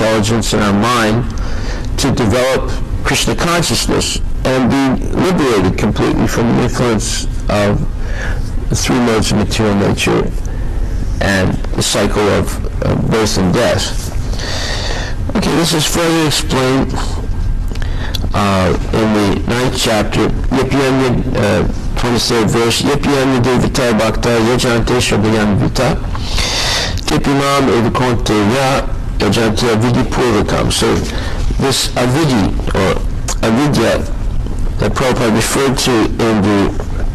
intelligence and our mind to develop Krishna consciousness and be liberated completely from the influence of the three modes of material nature and the cycle of birth and death. Okay, this is further explained in the 9th chapter, 23rd verse, Yepyanya Devata Bhakta Yajante Shrabayan Vita Kepimam Evakonte Ya Yajante Avidi Purvakam. So this Avidi, or Avidya, that Prabhupada referred to in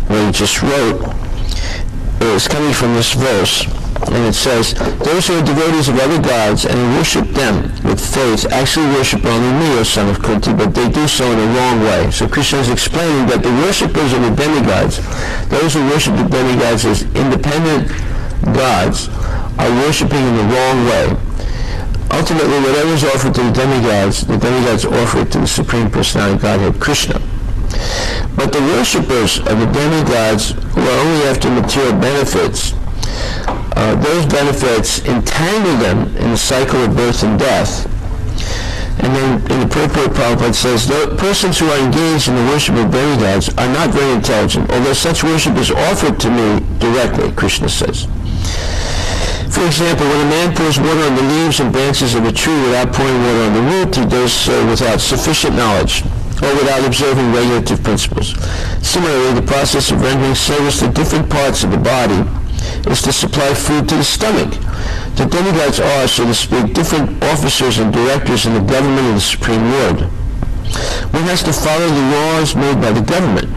what he just wrote, is coming from this verse. And it says, those who are devotees of other gods and who worship them with faith actually worship only me, O son of Kunti, but they do so in a wrong way. So Krishna is explaining that the worshippers of the demigods, those who worship the demigods as independent gods, are worshiping in the wrong way. Ultimately, whatever is offered to the demigods offer it to the Supreme Personality of Godhead, Krishna. But the worshippers of the demigods who are only after material benefits, those benefits entangle them in the cycle of birth and death. And then in the purport, Prabhupada says, the persons who are engaged in the worship of demigods are not very intelligent, although such worship is offered to me directly, Krishna says. For example, when a man pours water on the leaves and branches of a tree without pouring water on the root, he does so without sufficient knowledge, or without observing regulative principles. Similarly, the process of rendering service to different parts of the body is to supply food to the stomach. The demigods are, so to speak, different officers and directors in the government of the Supreme Lord. One has to follow the laws made by the government,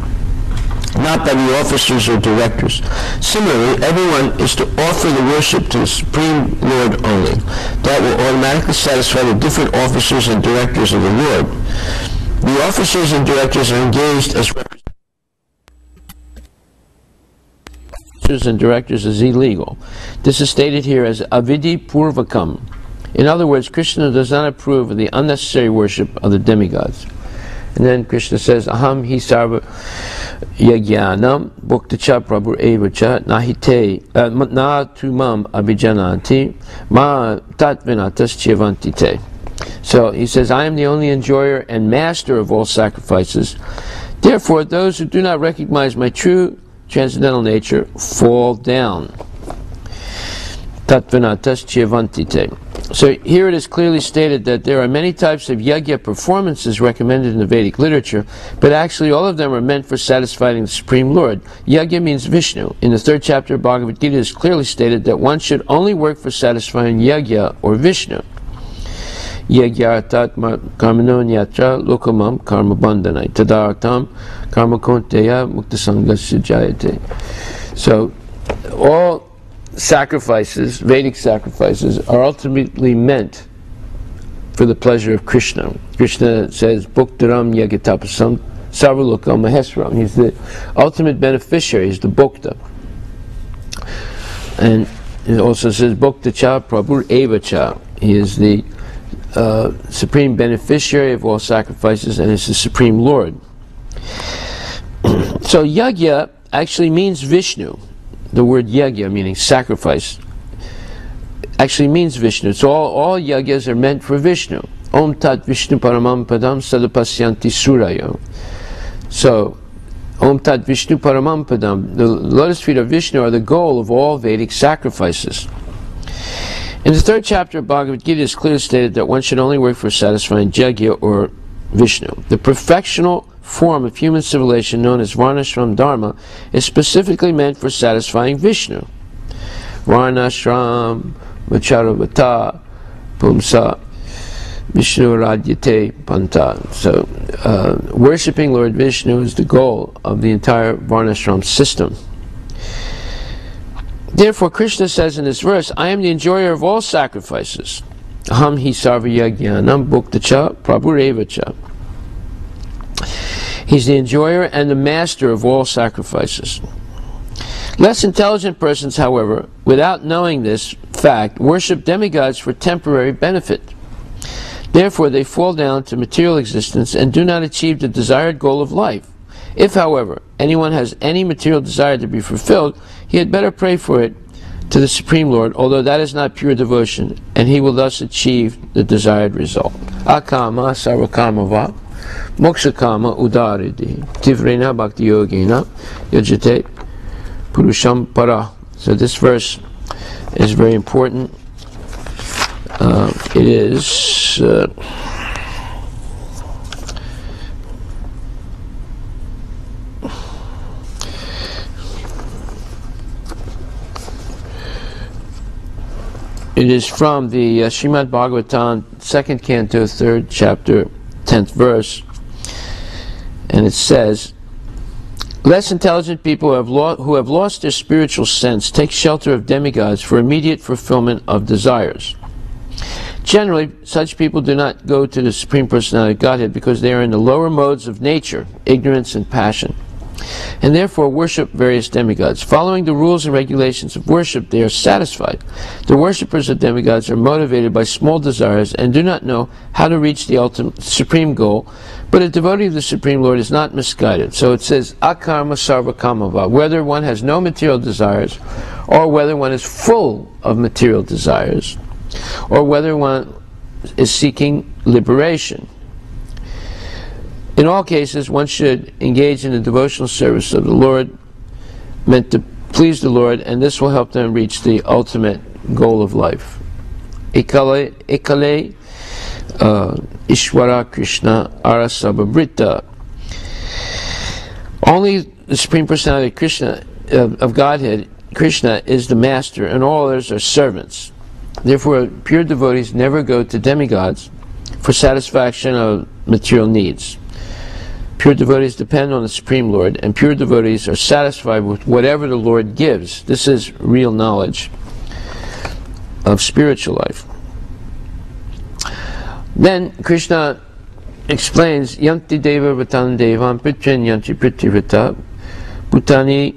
not by the officers or directors. Similarly, everyone is to offer the worship to the Supreme Lord only. That will automatically satisfy the different officers and directors of the Lord. The officers and directors are engaged as and directors is illegal. This is stated here as avidi purvakam. In other words, Krishna does not approve of the unnecessary worship of the demigods. And then Krishna says, aham hi sarva yagyanam bhuktacha prabhu evacha nahite na tumam abhijananti ma tatvinatas chivantite. So he says, I am the only enjoyer and master of all sacrifices. Therefore, those who do not recognize my true transcendental nature fall down. Tatvinatas chivantite. So here it is clearly stated that there are many types of yajna performances recommended in the Vedic literature, but actually all of them are meant for satisfying the Supreme Lord. Yajna means Vishnu. In the 3rd chapter of Bhagavad Gita it is clearly stated that one should only work for satisfying yajna or Vishnu. Yajyartat karmano nyatra lokamam karma bandhanai tadartam karma konteya muktasangasya jayate. So all sacrifices, Vedic sacrifices, are ultimately meant for the pleasure of Krishna. Krishna says, Bhuktaram yagatapasam sarvalokam maheswaram. He's the ultimate beneficiary, he's the Bhukta. And it also says, Bhuktacha Prabhu evacha. He is the supreme beneficiary of all sacrifices and is the Supreme Lord. So yajna actually means Vishnu. The word yajna, meaning sacrifice, actually means Vishnu. It's all yajnas are meant for Vishnu. Om tat Vishnu paramam padam sadapasyanti surayo. So, Om tat Vishnu paramam padam, the lotus feet of Vishnu are the goal of all Vedic sacrifices. In the 3rd chapter of Bhagavad Gita it is clearly stated that one should only work for satisfying yajna or Vishnu. The perfectional form of human civilization known as Varnashram Dharma is specifically meant for satisfying Vishnu. Varnashram Vacharavata Pumsa Vishnu Radyate Panta. So worshipping Lord Vishnu is the goal of the entire Varnashram system. Therefore Krishna says in this verse, I am the enjoyer of all sacrifices. Aham hi sarva yajnanam bhuktacha prabhu evacha. He's the enjoyer and the master of all sacrifices. Less intelligent persons, however, without knowing this fact, worship demigods for temporary benefit. Therefore, they fall down to material existence and do not achieve the desired goal of life. If, however, anyone has any material desire to be fulfilled, he had better pray for it to the Supreme Lord, although that is not pure devotion, and he will thus achieve the desired result. Akama sarvakama va mokshakama udaridi tivrena bhakti yogena yajate purusham para. So this verse is very important. It is from the Srimad Bhagavatam, 2nd Canto, 3rd chapter, 10th verse, and it says, less intelligent people who have lost their spiritual sense take shelter of demigods for immediate fulfillment of desires. Generally, such people do not go to the Supreme Personality of Godhead because they are in the lower modes of nature, ignorance and passion, and therefore worship various demigods. Following the rules and regulations of worship, they are satisfied. The worshippers of demigods are motivated by small desires and do not know how to reach the ultimate supreme goal, but a devotee of the Supreme Lord is not misguided. So it says, akarma sarva kamava, whether one has no material desires, or whether one is full of material desires, or whether one is seeking liberation. In all cases, one should engage in the devotional service of the Lord, meant to please the Lord, and this will help them reach the ultimate goal of life. Ekale Ishwara Krishna Arasabhabrita. Only the Supreme Personality of Godhead, Krishna, is the master, and all others are servants. Therefore, pure devotees never go to demigods for satisfaction of material needs. Pure devotees depend on the Supreme Lord, and pure devotees are satisfied with whatever the Lord gives. This is real knowledge of spiritual life. Then Krishna explains, Yanti Deva Vatan Devam Pitrin Yanti Pritivita Bhutani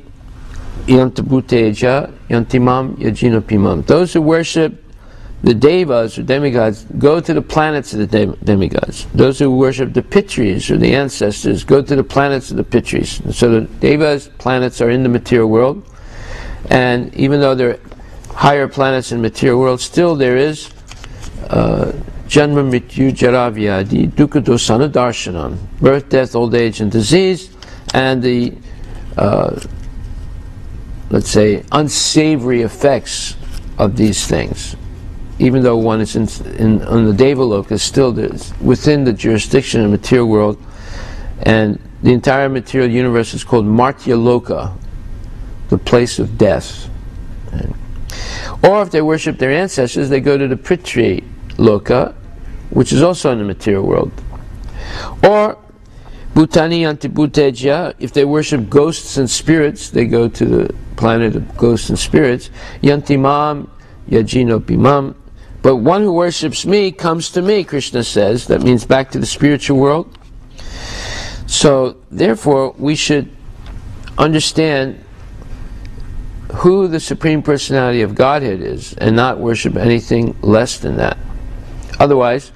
Yanta Bhuteja Yanti Mam Yajino Pimam. Those who worship the devas or demigods go to the planets of the demigods. Those who worship the pitris or the ancestors go to the planets of the pitris. So the devas, planets, are in the material world, and even though they're higher planets in the material world, still there is janma mrityu jara vyadi dukkha dosana darshanam, birth, death, old age, and disease, and the let's say unsavory effects of these things. Even though one is on the Devaloka, still within the jurisdiction of the material world, and the entire material universe is called Martya Loka, the place of death. Or if they worship their ancestors, they go to the Prithvi Loka, which is also in the material world. Or Bhutani Antibhuteja, if they worship ghosts and spirits, they go to the planet of ghosts and spirits. Yantimam Yajino Pimam. But one who worships me comes to me, Krishna says. That means back to the spiritual world. So, therefore, we should understand who the Supreme Personality of Godhead is and not worship anything less than that. Otherwise,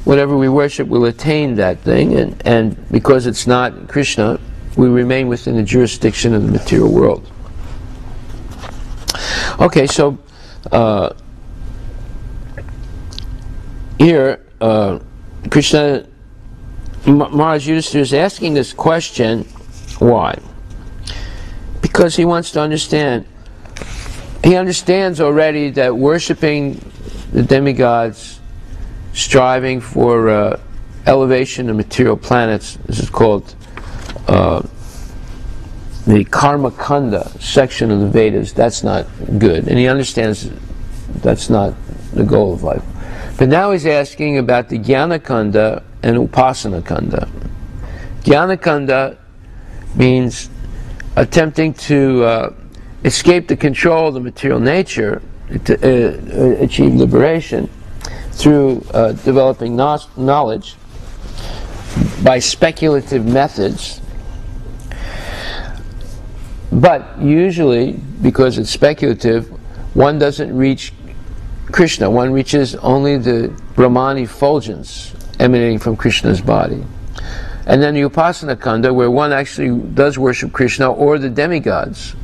whatever we worship will attain that thing, and because it's not Krishna, we remain within the jurisdiction of the material world. Okay, so here, Krishna, Maharaj Yudhishthira is asking this question. Why? Because he wants to understand. He understands already that worshipping the demigods, striving for elevation of material planets, this is called the Karma Kanda section of the Vedas. That's not good, and he understands that's not the goal of life. But now he's asking about the Jnana Kanda and Upasana Kanda. Jnana Kanda means attempting to escape the control of the material nature, to achieve liberation through developing knowledge by speculative methods. But usually, because it's speculative, one doesn't reach Krishna. One reaches only the Brahman effulgence emanating from Krishna's body. And then the Upasana Kanda, where one actually does worship Krishna or the demigods.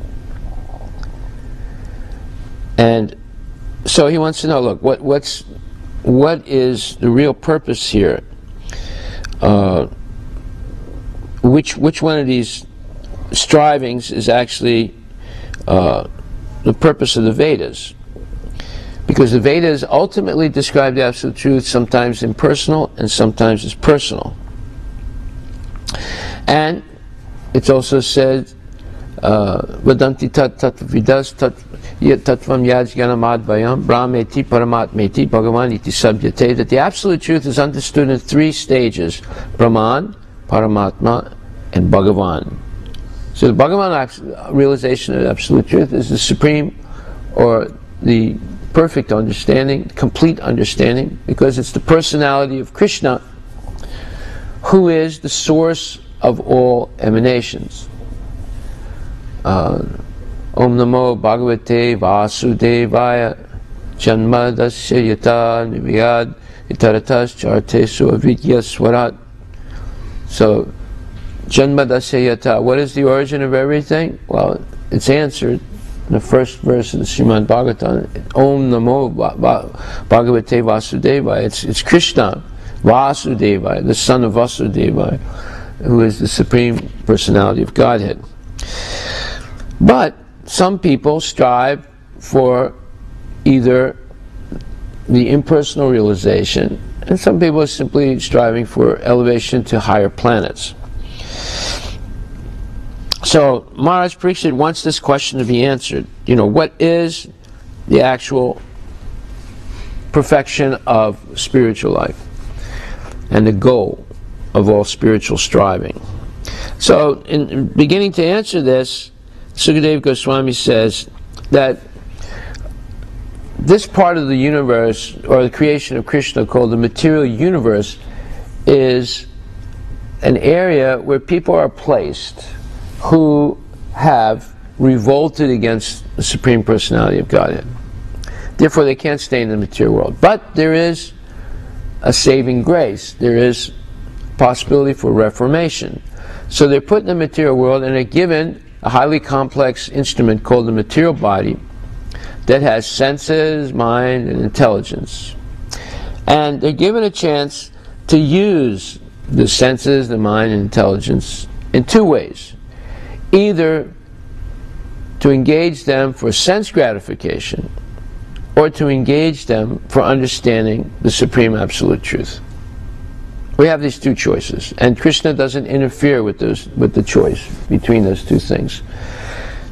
And so he wants to know, look, what is the real purpose here? Which one of these strivings is actually the purpose of the Vedas? Because the Vedas ultimately describe the Absolute Truth sometimes impersonal and sometimes as personal. And it's also said, Vadanti tat vidas tatvam yajganam advayam brahmeti paramatmeti bhagavan iti sabhyate, that the Absolute Truth is understood in three stages: Brahman, Paramatma, and Bhagavan. So the Bhagavan realization of Absolute Truth is the supreme, or the perfect understanding, complete understanding, because it's the personality of Krishna who is the source of all emanations. Om Namo Bhagavate Vasudevaya Janma Dasya Yata Nivyad Itaratas Chartesu Avidya Swarat. So, Janma Dasya Yata, what is the origin of everything? Well, it's answered in the first verse of the Srimad Bhagavatam. Om Namo Bhagavate Vasudevaya. It's Krishna, Vasudevaya, the son of Vasudevaya, who is the Supreme Personality of Godhead. But some people strive for either the impersonal realization, and some people are simply striving for elevation to higher planets. So Maharaj Pariksit wants this question to be answered. You know, what is the actual perfection of spiritual life and the goal of all spiritual striving? So in beginning to answer this, Sukadeva Goswami says that this part of the universe, or the creation of Krishna, called the material universe, is an area where people are placed who have revolted against the Supreme Personality of Godhead. Therefore they can't stay in the material world. But there is a saving grace. There is possibility for reformation. So they're put in the material world and are given a highly complex instrument called the material body that has senses, mind, and intelligence. And they're given a chance to use the senses, the mind, and intelligence in two ways. Either to engage them for sense gratification, or to engage them for understanding the Supreme Absolute Truth. We have these two choices, and Krishna doesn't interfere with the choice between those two things.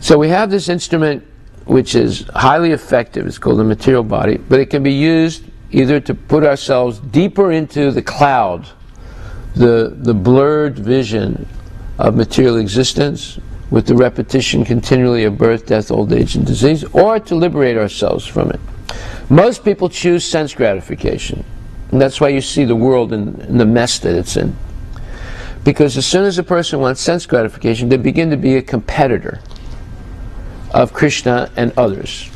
So we have this instrument which is highly effective. It's called the material body, but it can be used either to put ourselves deeper into the cloud, the blurred vision of material existence, with the repetition continually of birth, death, old age, and disease, or to liberate ourselves from it. Most people choose sense gratification, and that's why you see the world in the mess that it's in. Because as soon as a person wants sense gratification, they begin to be a competitor of Krishna and others.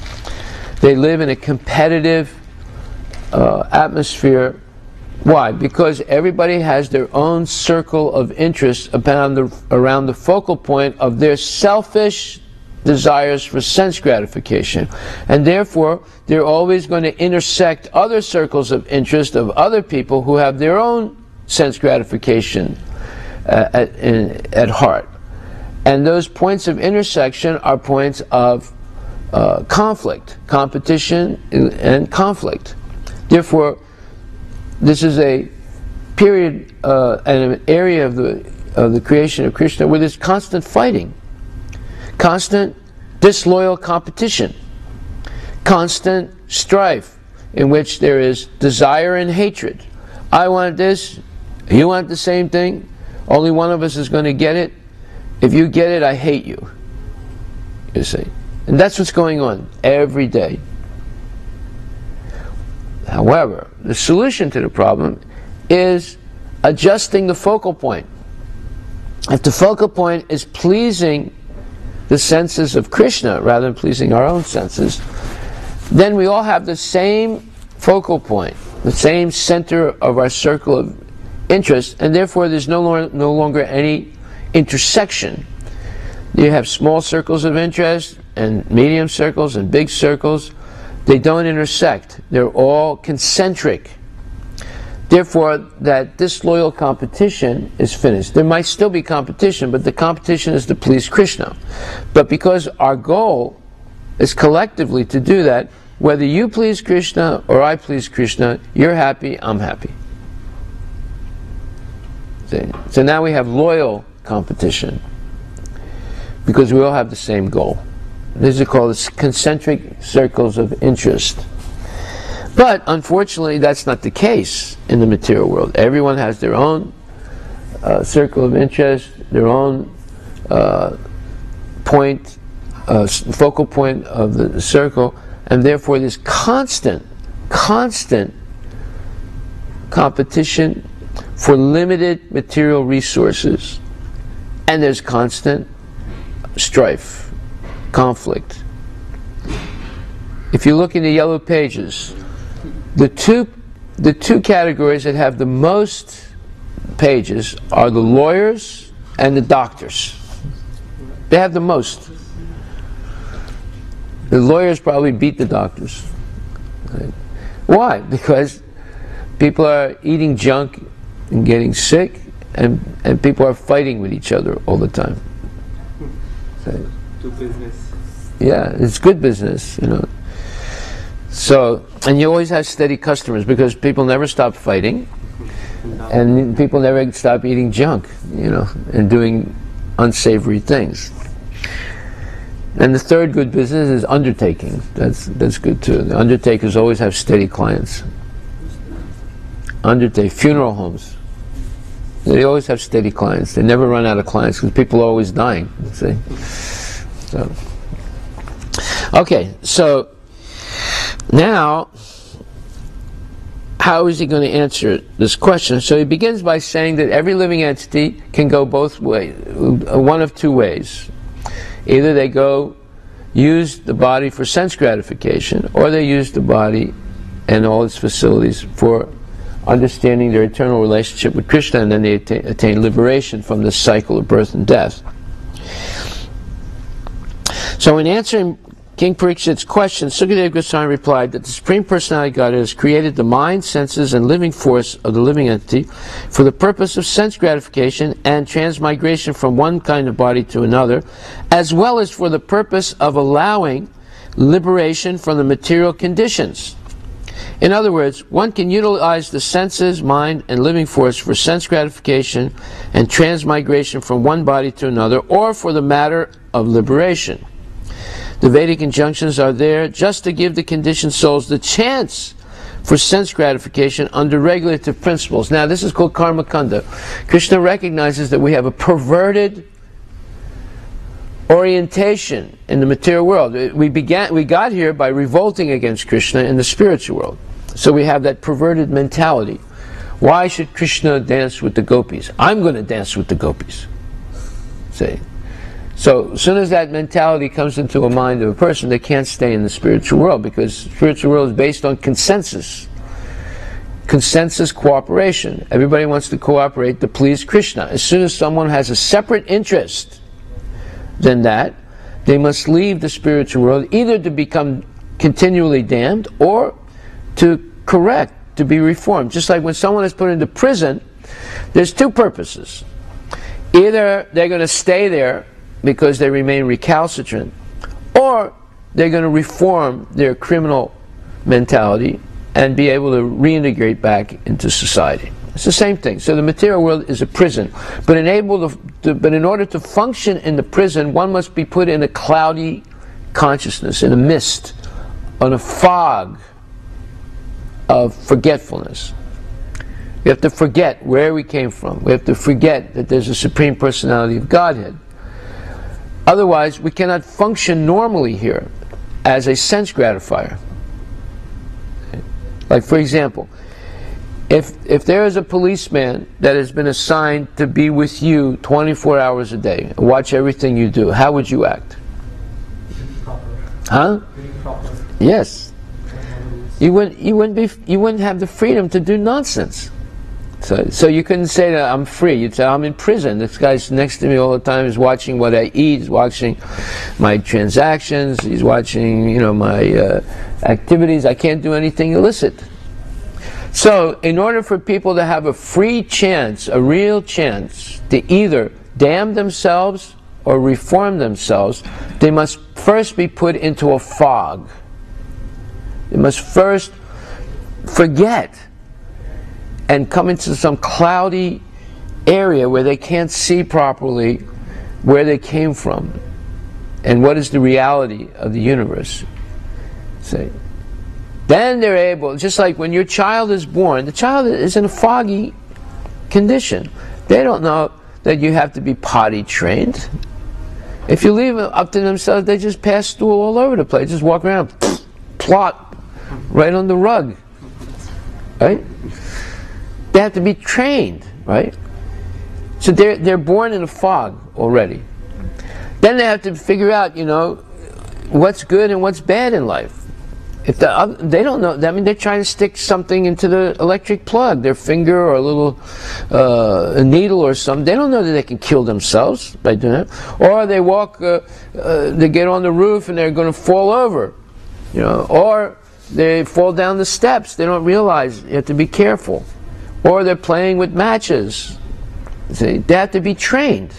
They live in a competitive atmosphere. Why? Because everybody has their own circle of interest around the focal point of their selfish desires for sense gratification. And therefore, they're always going to intersect other circles of interest of other people who have their own sense gratification at heart. And those points of intersection are points of conflict, competition, and conflict. Therefore, this is a period and an area of the creation of Krishna where there's constant fighting, constant disloyal competition, constant strife in which there is desire and hatred. I want this, you want the same thing, only one of us is going to get it. If you get it, I hate you. You see. And that's what's going on every day. However, the solution to the problem is adjusting the focal point. If the focal point is pleasing the senses of Krishna rather than pleasing our own senses, then we all have the same focal point, the same center of our circle of interest, and therefore there's no longer any intersection. You have small circles of interest and medium circles and big circles, They don't intersect. They're all concentric. Therefore, that disloyal competition is finished. There might still be competition, but the competition is to please Krishna. But because our goal is collectively to do that, whether you please Krishna or I please Krishna, you're happy, I'm happy. See? So now we have loyal competition because we all have the same goal. These are called concentric circles of interest. But unfortunately, that's not the case in the material world. Everyone has their own circle of interest, their own focal point of the circle, and therefore there's constant competition for limited material resources, and there's constant strife, conflict. If you look in the yellow pages, the two categories that have the most pages are the lawyers and the doctors. They have the most. The lawyers probably beat the doctors. Right? Why? Because people are eating junk and getting sick, and people are fighting with each other all the time. So, do business. Yeah, it's good business, you know. So, and you always have steady customers because people never stop fighting, and people never stop eating junk, you know, and doing unsavory things. And the third good business is undertaking. That's good too. The undertakers always have steady clients. Funeral homes. They always have steady clients. They never run out of clients because people are always dying. See? So, okay, so now, how is he going to answer this question? So he begins by saying that every living entity can go both ways, one of two ways. Either they use the body for sense gratification, or they use the body and all its facilities for understanding their eternal relationship with Krishna, and then they attain liberation from this cycle of birth and death. So in answering King Parikshit's question, Sukadeva Goswami replied that the Supreme Personality of Godhead has created the mind, senses, and living force of the living entity for the purpose of sense gratification and transmigration from one kind of body to another, as well as for the purpose of allowing liberation from the material conditions. In other words, one can utilize the senses, mind, and living force for sense gratification and transmigration from one body to another, or for the matter of liberation. The Vedic injunctions are there just to give the conditioned souls the chance for sense gratification under regulative principles. Now, this is called karma kanda. Krishna recognizes that we have a perverted orientation in the material world. We got here by revolting against Krishna in the spiritual world. So we have that perverted mentality. Why should Krishna dance with the gopis? I'm going to dance with the gopis. See? So as soon as that mentality comes into a mind of a person, they can't stay in the spiritual world, because the spiritual world is based on consensus. Consensus cooperation. Everybody wants to cooperate to please Krishna. As soon as someone has a separate interest than that, they must leave the spiritual world, either to become continually damned or to correct, to be reformed. Just like when someone is put into prison, there's two purposes. Either they're going to stay there because they remain recalcitrant, or they're going to reform their criminal mentality and be able to reintegrate back into society. It's the same thing. So the material world is a prison, but in order to function in the prison, one must be put in a cloudy consciousness, in a mist, on a fog of forgetfulness. We have to forget where we came from. We have to forget that there's a Supreme Personality of Godhead. Otherwise, we cannot function normally here as a sense gratifier. Like, for example, if there is a policeman that has been assigned to be with you 24 hours a day and watch everything you do, how would you act? Huh? Yes. You wouldn't have the freedom to do nonsense. So you couldn't say that I'm free. You'd say I'm in prison. This guy's next to me all the time. He's watching what I eat. He's watching my transactions. He's watching, you know, my activities. I can't do anything illicit. So in order for people to have a free chance, a real chance, to either damn themselves or reform themselves, they must first be put into a fog. They must first forget and come into some cloudy area where they can't see properly where they came from and what is the reality of the universe. See? Then they're able, just like when your child is born, the child is in a foggy condition. They don't know that you have to be potty trained. If you leave them up to themselves, they just pass stool all over the place, just walk around, plot right on the rug, right? They have to be trained, right? So they're born in a fog already. Then they have to figure out, you know, what's good and what's bad in life. If they don't know, I mean, they're trying to stick something into the electric plug, their finger or a little a needle or something. They don't know that they can kill themselves by doing that. Or they walk, they get on the roof and they're going to fall over, you know. Or they fall down the steps. They don't realize you have to be careful. Or they're playing with matches. See, they have to be trained.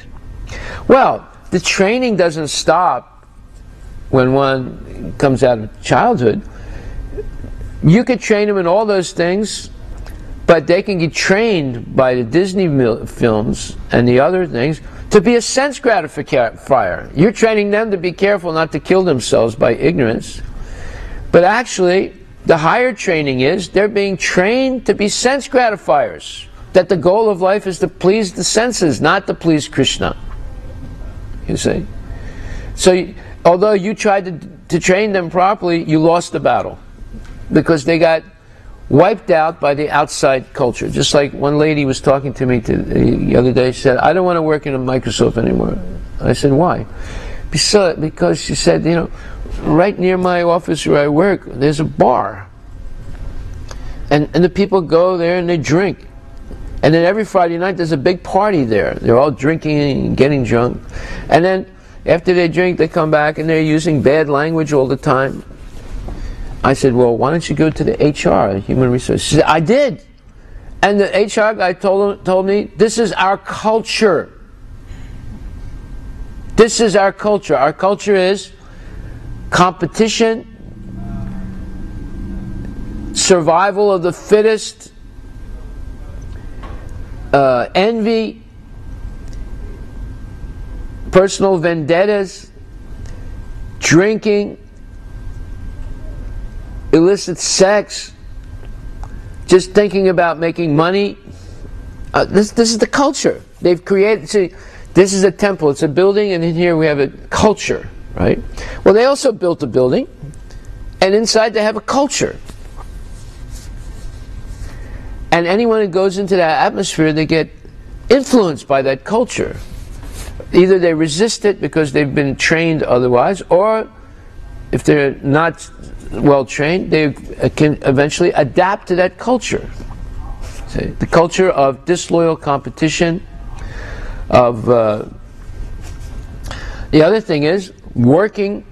Well, the training doesn't stop when one comes out of childhood. You could train them in all those things, but they can get trained by the Disney films and the other things to be a sense gratifier. You're training them to be careful not to kill themselves by ignorance. But actually, the higher training is they're being trained to be sense gratifiers. That the goal of life is to please the senses, not to please Krishna. You see? So, although you tried to train them properly, you lost the battle. Because they got wiped out by the outside culture. Just like one lady was talking to me the other day, she said, I don't want to work in a Microsoft anymore. I said, why? Because she said, you know, right near my office where I work, there's a bar. And the people go there and they drink. And then every Friday night there's a big party there. They're all drinking and getting drunk. And then after they drink, they come back and they're using bad language all the time. I said, well, why don't you go to the HR, Human Resources? She said, I did. And the HR guy told me, this is our culture. This is our culture. Our culture is competition, survival of the fittest, envy, personal vendettas, drinking, illicit sex, just thinking about making money. This is the culture they've created. See, this is a temple, it's a building, and in here we have a culture, right? Well, they also built a building, and inside they have a culture. And anyone who goes into that atmosphere, they get influenced by that culture. Either they resist it because they've been trained otherwise, or if they're not well trained, they can eventually adapt to that culture. See, the culture of disloyal competition, of the other thing is working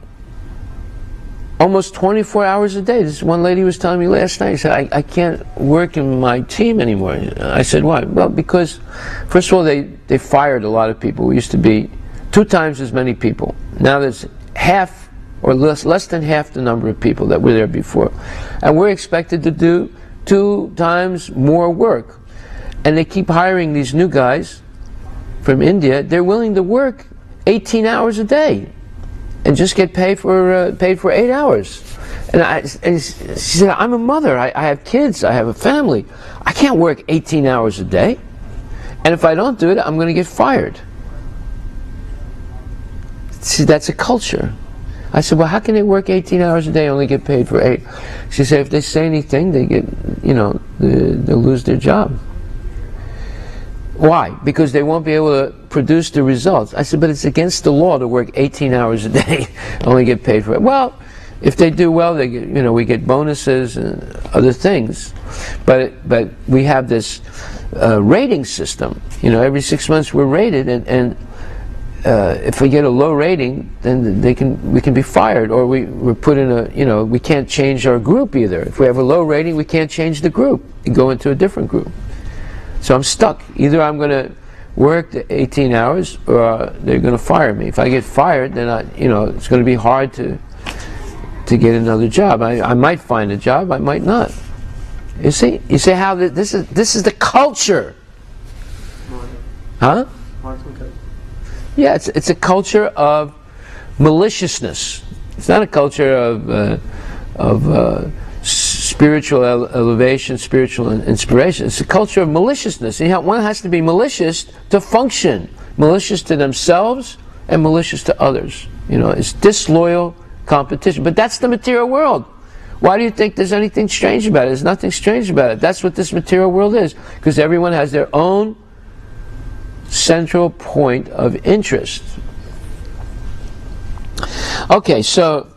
almost 24 hours a day. This one lady was telling me last night, she said, I can't work in my team anymore. I said, why? Well, because first of all, they fired a lot of people. We used to be 2 times as many people. Now there's half or less than half the number of people that were there before. And we're expected to do 2 times more work. And they keep hiring these new guys from India. They're willing to work 18 hours a day and just get paid for 8 hours. And she said, I'm a mother, I have kids, I have a family. I can't work 18 hours a day. And if I don't do it, I'm going to get fired. See, that's a culture. I said, well, how can they work 18 hours a day and only get paid for 8? She said, if they say anything, they get, you know, they'll lose their job. Why? Because they won't be able to produce the results. I said, but it's against the law to work 18 hours a day and only get paid for it. Well, if they do well, they get, you know, we get bonuses and other things. But we have this rating system. You know, every 6 months we're rated, and if we get a low rating, then we can be fired, or we're put in a, you know, we can't change our group either. If we have a low rating, we can't change the group and go into a different group. So I'm stuck. Either I'm going to work the 18 hours, or they're going to fire me. If I get fired, then you know, it's going to be hard to get another job. I might find a job, I might not. You see how this is the culture, huh? Yeah, it's a culture of maliciousness. It's not a culture of spiritual elevation, spiritual inspiration. It's a culture of maliciousness. And one has to be malicious to function. Malicious to themselves and malicious to others. You know, it's disloyal competition. But that's the material world. Why do you think there's anything strange about it? There's nothing strange about it. That's what this material world is. Because everyone has their own central point of interest. Okay, so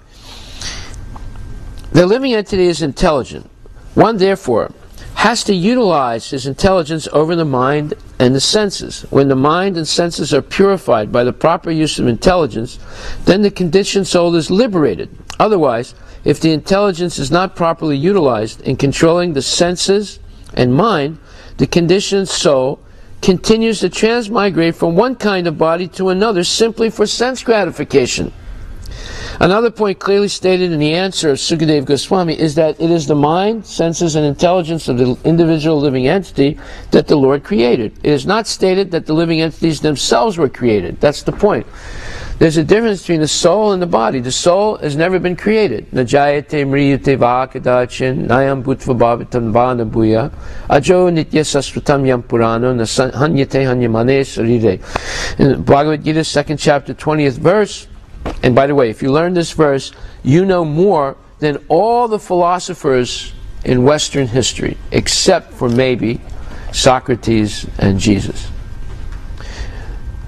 the living entity is intelligent. One, therefore, has to utilize his intelligence over the mind and the senses. When the mind and senses are purified by the proper use of intelligence, then the conditioned soul is liberated. Otherwise, if the intelligence is not properly utilized in controlling the senses and mind, the conditioned soul continues to transmigrate from one kind of body to another simply for sense gratification. Another point clearly stated in the answer of Sukadeva Goswami is that it is the mind, senses, and intelligence of the individual living entity that the Lord created. It is not stated that the living entities themselves were created. That's the point. There's a difference between the soul and the body. The soul has never been created. Najayate mriyate vakadachin nayam bhutva bhavitam vana bhuya ajo nitya sasvatam yam purano hanyate hanyamane sarire. In Bhagavad Gita, 2nd chapter, 20th verse. And by the way, if you learn this verse, you know more than all the philosophers in Western history, except for maybe Socrates and Jesus.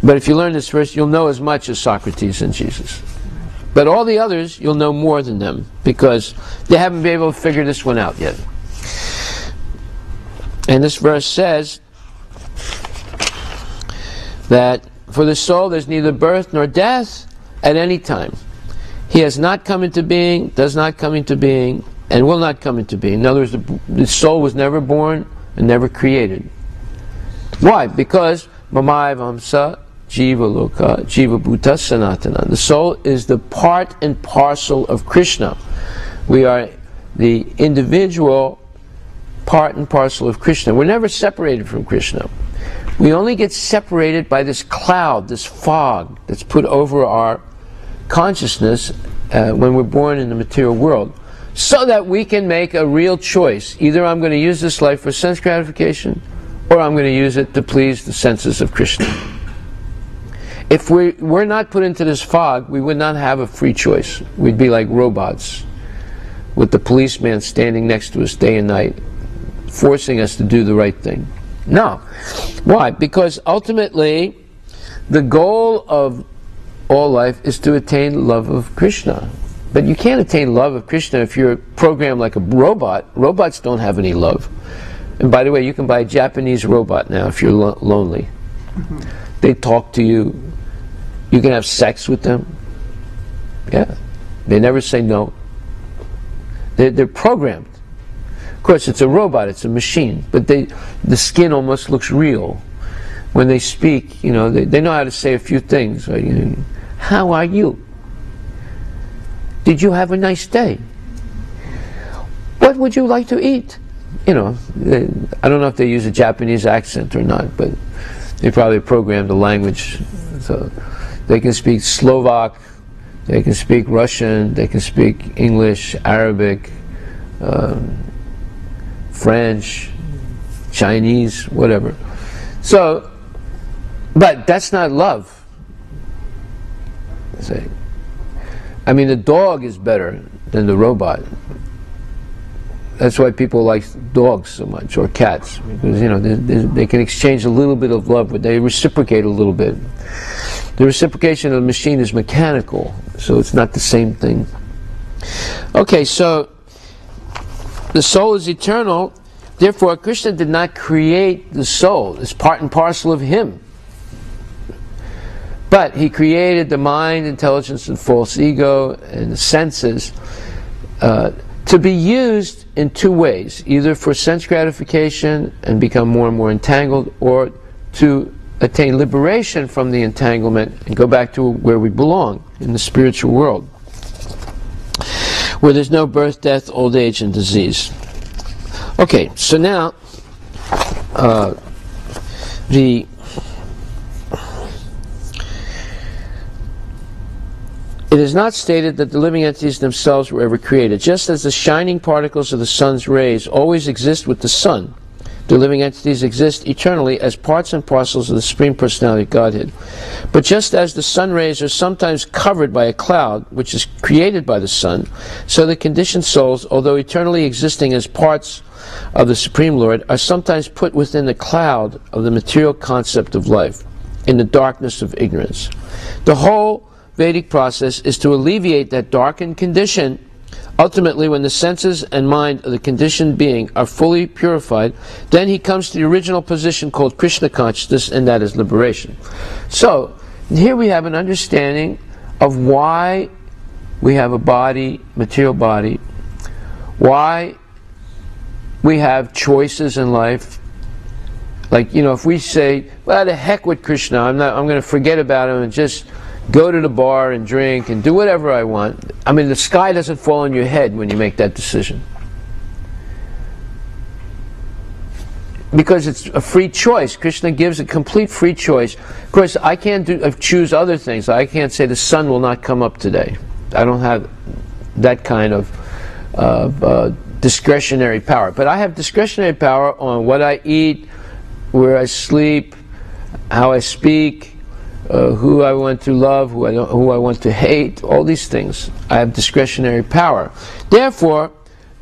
But if you learn this verse, you'll know as much as Socrates and Jesus. But all the others, you'll know more than them, because they haven't been able to figure this one out yet. And this verse says that for the soul there's neither birth nor death at any time. He has not come into being, does not come into being, and will not come into being. In other words, the soul was never born and never created. Why? Because Mamai Vamsa Jiva Loka Jiva Bhuta Sanatana. The soul is the part and parcel of Krishna. We are the individual part and parcel of Krishna. We're never separated from Krishna. We only get separated by this cloud, this fog that's put over our consciousness when we're born in the material world, so that we can make a real choice. Either I'm going to use this life for sense gratification, or I'm going to use it to please the senses of Krishna. If we're not put into this fog, we would not have a free choice. We'd be like robots, with the policeman standing next to us day and night, forcing us to do the right thing. No. Why? Because ultimately, the goal of all life is to attain love of Krishna. But you can't attain love of Krishna if you're programmed like a robot. Robots don't have any love. And by the way, you can buy a Japanese robot now if you're lonely. They talk to you. You can have sex with them. Yeah. They never say no. They're programmed. Of course, it's a robot, it's a machine, but the skin almost looks real. When they speak, you know, they know how to say a few things. Right? You know, how are you? Did you have a nice day? What would you like to eat? You know, I don't know if they use a Japanese accent or not, but they probably programmed the language. So they can speak Slovak, they can speak Russian, they can speak English, Arabic, French, Chinese, whatever. So, but that's not love. I mean, the dog is better than the robot. That's why people like dogs so much, or cats, because you know they can exchange a little bit of love, but they reciprocate a little bit. The reciprocation of the machine is mechanical, so it's not the same thing. Okay, so the soul is eternal Therefore, Krishna did not create the soul. It's part and parcel of him. But he created the mind, intelligence, and false ego, and the senses to be used in two ways, either for sense gratification and become more and more entangled, or to attain liberation from the entanglement and go back to where we belong, in the spiritual world, where there's no birth, death, old age, and disease. Okay, so now it is not stated that the living entities themselves were ever created. Just as the shining particles of the sun's rays always exist with the sun, the living entities exist eternally as parts and parcels of the Supreme Personality of Godhead. But just as the sun rays are sometimes covered by a cloud, which is created by the sun, so the conditioned souls, although eternally existing as parts of the Supreme Lord, are sometimes put within the cloud of the material concept of life, in the darkness of ignorance. The whole Vedic process is to alleviate that darkened condition. Ultimately, when the senses and mind of the conditioned being are fully purified, then he comes to the original position called Krishna consciousness, and that is liberation. So, here we have an understanding of why we have a body, material body, why we have choices in life. Like, you know, if we say, well, the heck with Krishna, I'm going to forget about him and just go to the bar and drink and do whatever I want. I mean, the sky doesn't fall on your head when you make that decision. Because it's a free choice. Krishna gives a complete free choice. Of course, I can't choose other things. I can't say the sun will not come up today. I don't have that kind of discretionary power. But I have discretionary power on what I eat, where I sleep, how I speak, who I want to love, who I want to hate, all these things. I have discretionary power. Therefore,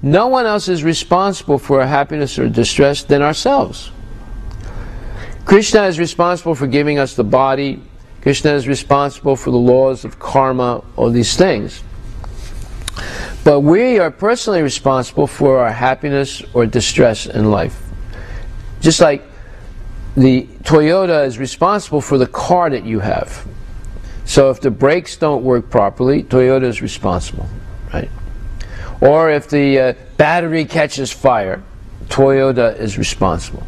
no one else is responsible for our happiness or distress than ourselves. Krishna is responsible for giving us the body. Krishna is responsible for the laws of karma, all these things. But we are personally responsible for our happiness or distress in life. Just like the Toyota is responsible for the car that you have. So if the brakes don't work properly, Toyota is responsible, right? Or if the battery catches fire, Toyota is responsible.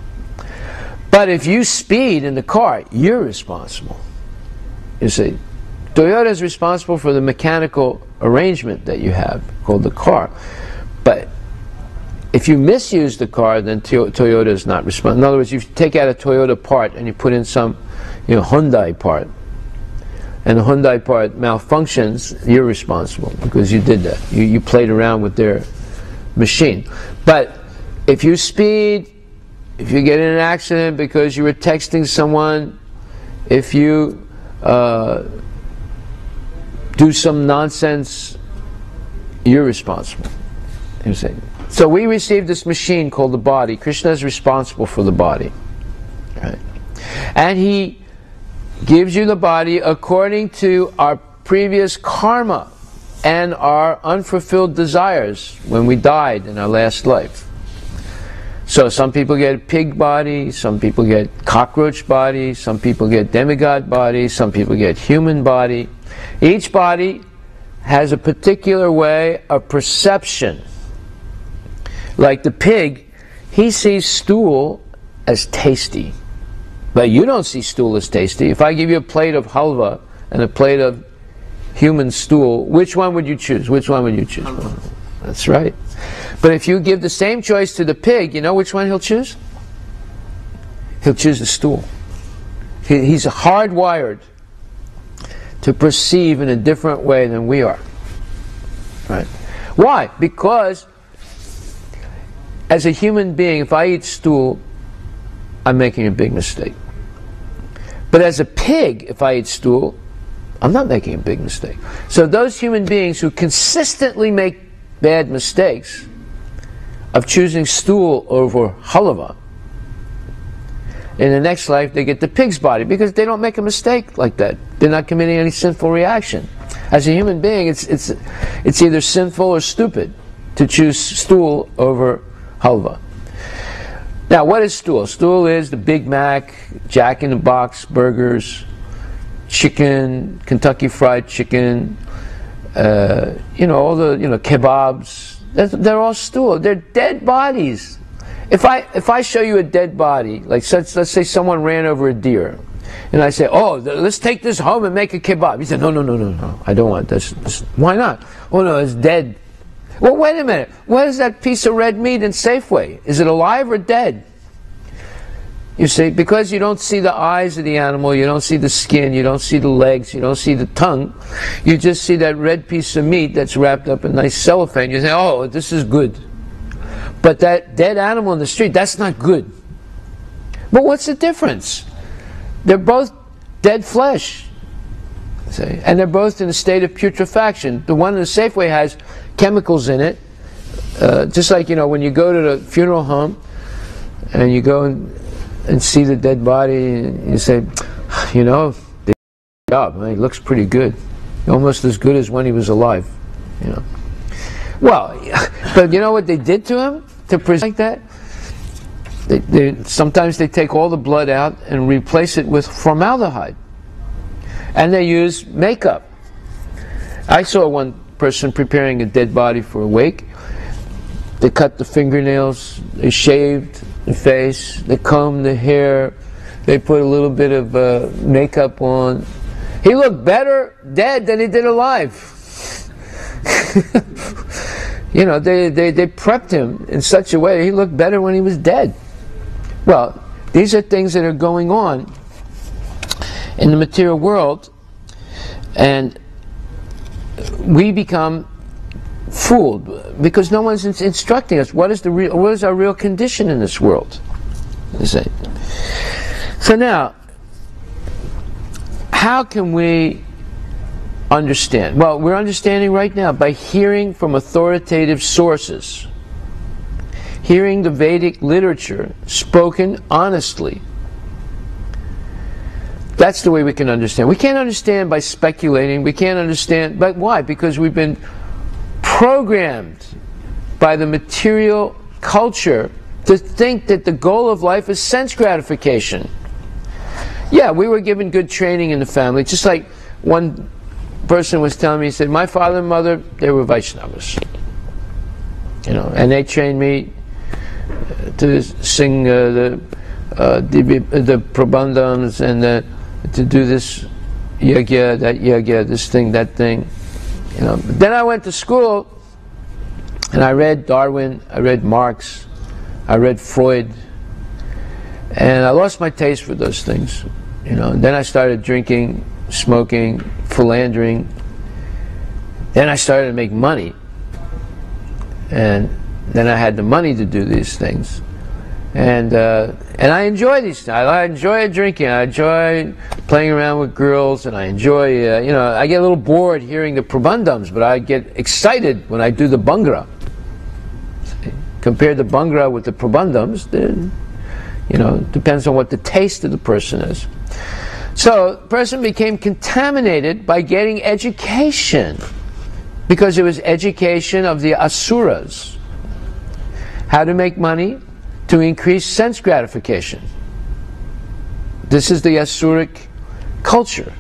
But if you speed in the car, you're responsible. You see, Toyota is responsible for the mechanical arrangement that you have, called the car. But if you misuse the car, then Toyota is not responsible. In other words, you take out a Toyota part and you put in some, Hyundai part, and the Hyundai part malfunctions, you're responsible because you did that. You played around with their machine. But if you speed, if you get in an accident because you were texting someone, if you do some nonsense, you're responsible. You see? So we received this machine called the body. Krishna is responsible for the body. Right? And he gives you the body according to our previous karma and our unfulfilled desires when we died in our last life. So some people get pig body, some people get cockroach body, some people get demigod body, some people get human body. Each body has a particular way of perception. Like the pig, he sees stool as tasty. But you don't see stool as tasty. If I give you a plate of halva and a plate of human stool, which one would you choose? Which one would you choose? That's right. But if you give the same choice to the pig, you know which one he'll choose? He'll choose the stool. He's hardwired to perceive in a different way than we are. Right? Why? Because as a human being, if I eat stool, I'm making a big mistake. But as a pig, if I eat stool, I'm not making a big mistake. So those human beings who consistently make bad mistakes of choosing stool over halva, in the next life they get the pig's body because they don't make a mistake like that. They're not committing any sinful reaction. As a human being, it's either sinful or stupid to choose stool over halva. Now, what is stool? Stool is the Big Mac, Jack in the Box burgers, chicken, Kentucky Fried Chicken, all the kebabs. They're all stool. They're dead bodies. If I show you a dead body, like let's say someone ran over a deer, and I say, oh, let's take this home and make a kebab. You say, no, I don't want this. Why not? Oh no, it's dead. Well, wait a minute. What is that piece of red meat in Safeway? Is it alive or dead? You see, because you don't see the eyes of the animal, you don't see the skin, you don't see the legs, you don't see the tongue, you just see that red piece of meat that's wrapped up in nice cellophane. You say, oh, this is good. But that dead animal in the street, that's not good. But what's the difference? They're both dead flesh. See? And they're both in a state of putrefaction. The one in the Safeway has chemicals in it, just like when you go to the funeral home and you go and see the dead body, and you say, they did a good job. He looks pretty good, almost as good as when he was alive. Well, but you know what they did to him to present like that? Sometimes they take all the blood out and replace it with formaldehyde, and they use makeup. I saw one person preparing a dead body for a wake. They cut the fingernails, they shaved the face, they combed the hair, they put a little bit of makeup on. He looked better dead than he did alive. They prepped him in such a way that he looked better when he was dead. Well, these are things that are going on in the material world, and we become fooled because no one's instructing us what is our real condition in this world. You see. So now, how can we understand? Well, we're understanding right now by hearing from authoritative sources, hearing the Vedic literature spoken honestly. That's the way we can understand. We can't understand by speculating. We can't understand, but why? Because we've been programmed by the material culture to think that the goal of life is sense gratification. Yeah, we were given good training in the family, just like one person was telling me, he said, my father and mother, they were Vaishnavas. And they trained me to sing the prabandhams and to do this yagya, that yagya, this thing, that thing. Then I went to school and I read Darwin, I read Marx, I read Freud, and I lost my taste for those things. Then I started drinking, smoking, philandering. Then I started to make money, and then I had the money to do these things, and I enjoy these things. I enjoy drinking. I enjoy playing around with girls, and I enjoy. I get a little bored hearing the prabandhams, but I get excited when I do the bhangra. Compare the bhangra with the prabandhams, then depends on what the taste of the person is. So the person became contaminated by getting education, because it was education of the asuras. How to make money to increase sense gratification. This is the asuric culture.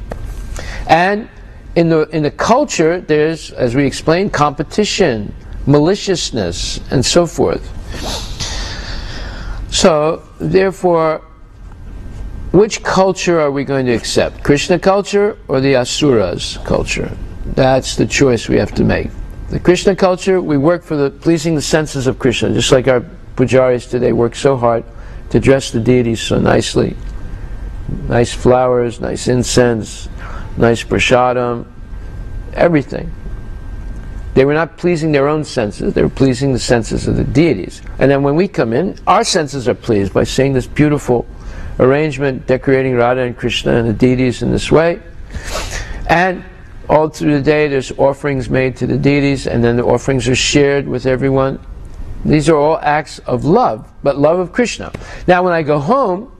And in the culture there's, as we explained, competition, maliciousness, and so forth. So therefore, which culture are we going to accept? Krishna culture or the Asuras culture? That's the choice we have to make. The Krishna culture, we work for pleasing the senses of Krishna, just like our pujaris today work so hard to dress the deities so nicely. Nice flowers, nice incense, nice prasadam, everything. They were not pleasing their own senses, they were pleasing the senses of the deities. And then when we come in, our senses are pleased by seeing this beautiful arrangement, decorating Radha and Krishna and the deities in this way. And all through the day there's offerings made to the deities, and then the offerings are shared with everyone. These are all acts of love, but love of Krishna. Now when I go home,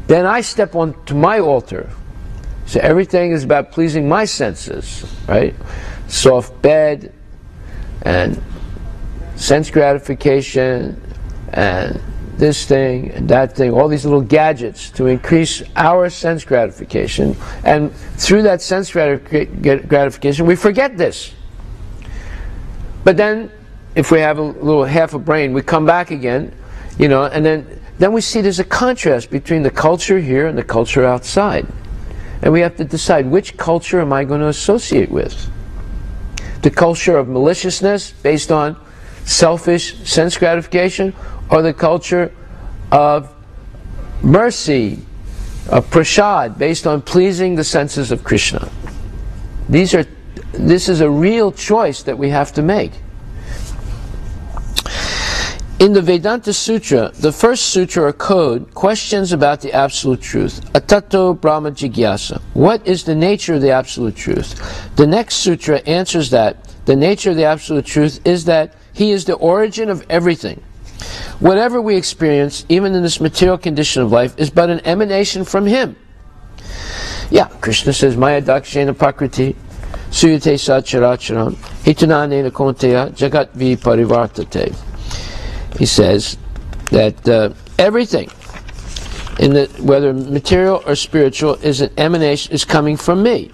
then I step onto my altar. So everything is about pleasing my senses, right? Soft bed, and sense gratification, and this thing and that thing, all these little gadgets to increase our sense gratification. And through that sense gratification, we forget this. But then, if we have a little half a brain, we come back again, you know, and then we see there's a contrast between the culture here and the culture outside. And we have to decide, which culture am I going to associate with? The culture of maliciousness based on selfish sense gratification, or the culture of mercy, of prasad, based on pleasing the senses of Krishna. This is a real choice that we have to make. In the Vedanta Sutra, the first sutra or code questions about the absolute truth. Atato Brahma Jigyasa. What is the nature of the absolute truth? The next sutra answers that the nature of the absolute truth is that He is the origin of everything. Whatever we experience, even in this material condition of life, is but an emanation from Him. Yeah, Krishna says, Maya dakshena prakriti, suyate sacharacharam, hitananena konteya, jagat vi parivartate. He says that everything, whether material or spiritual, is an emanation, is coming from me.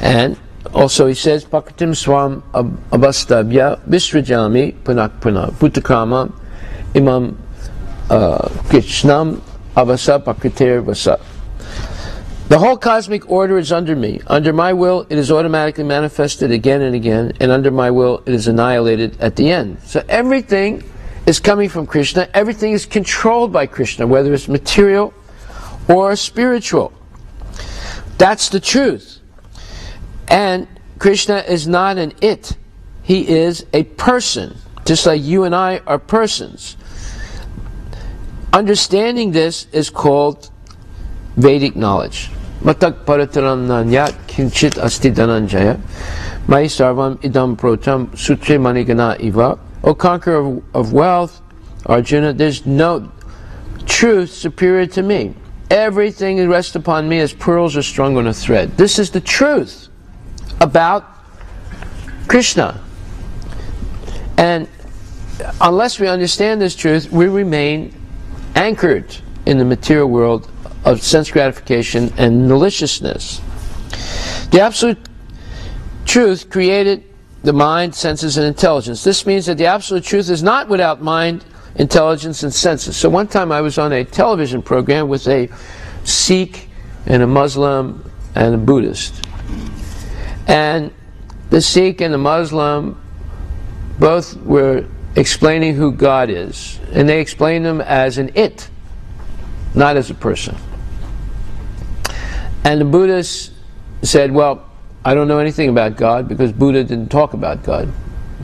And also he says, Pakritim swam abastabhya visrajami punak punah bhutakrama imam krishnam avasa pakritir vasa. The whole cosmic order is under me. Under my will, it is automatically manifested again and again, and under my will, it is annihilated at the end. So everything is coming from Krishna. Everything is controlled by Krishna, whether it's material or spiritual. That's the truth. And Krishna is not an it. He is a person, just like you and I are persons. Understanding this is called Vedic knowledge. Matak parataram nanyat kinchit asti dhananjaya mai sarvam idam protam sutre manigana iva. O conqueror of wealth, Arjuna, there's no truth superior to me. Everything rests upon me as pearls are strung on a thread. This is the truth about Krishna. And unless we understand this truth, we remain anchored in the material world of sense gratification and maliciousness. The absolute truth created the mind, senses, and intelligence. This means that the absolute truth is not without mind, intelligence, and senses. So one time I was on a television program with a Sikh and a Muslim and a Buddhist. And the Sikh and the Muslim both were explaining who God is. And they explained him as an it, not as a person. And the Buddhist said, well, I don't know anything about God because Buddha didn't talk about God.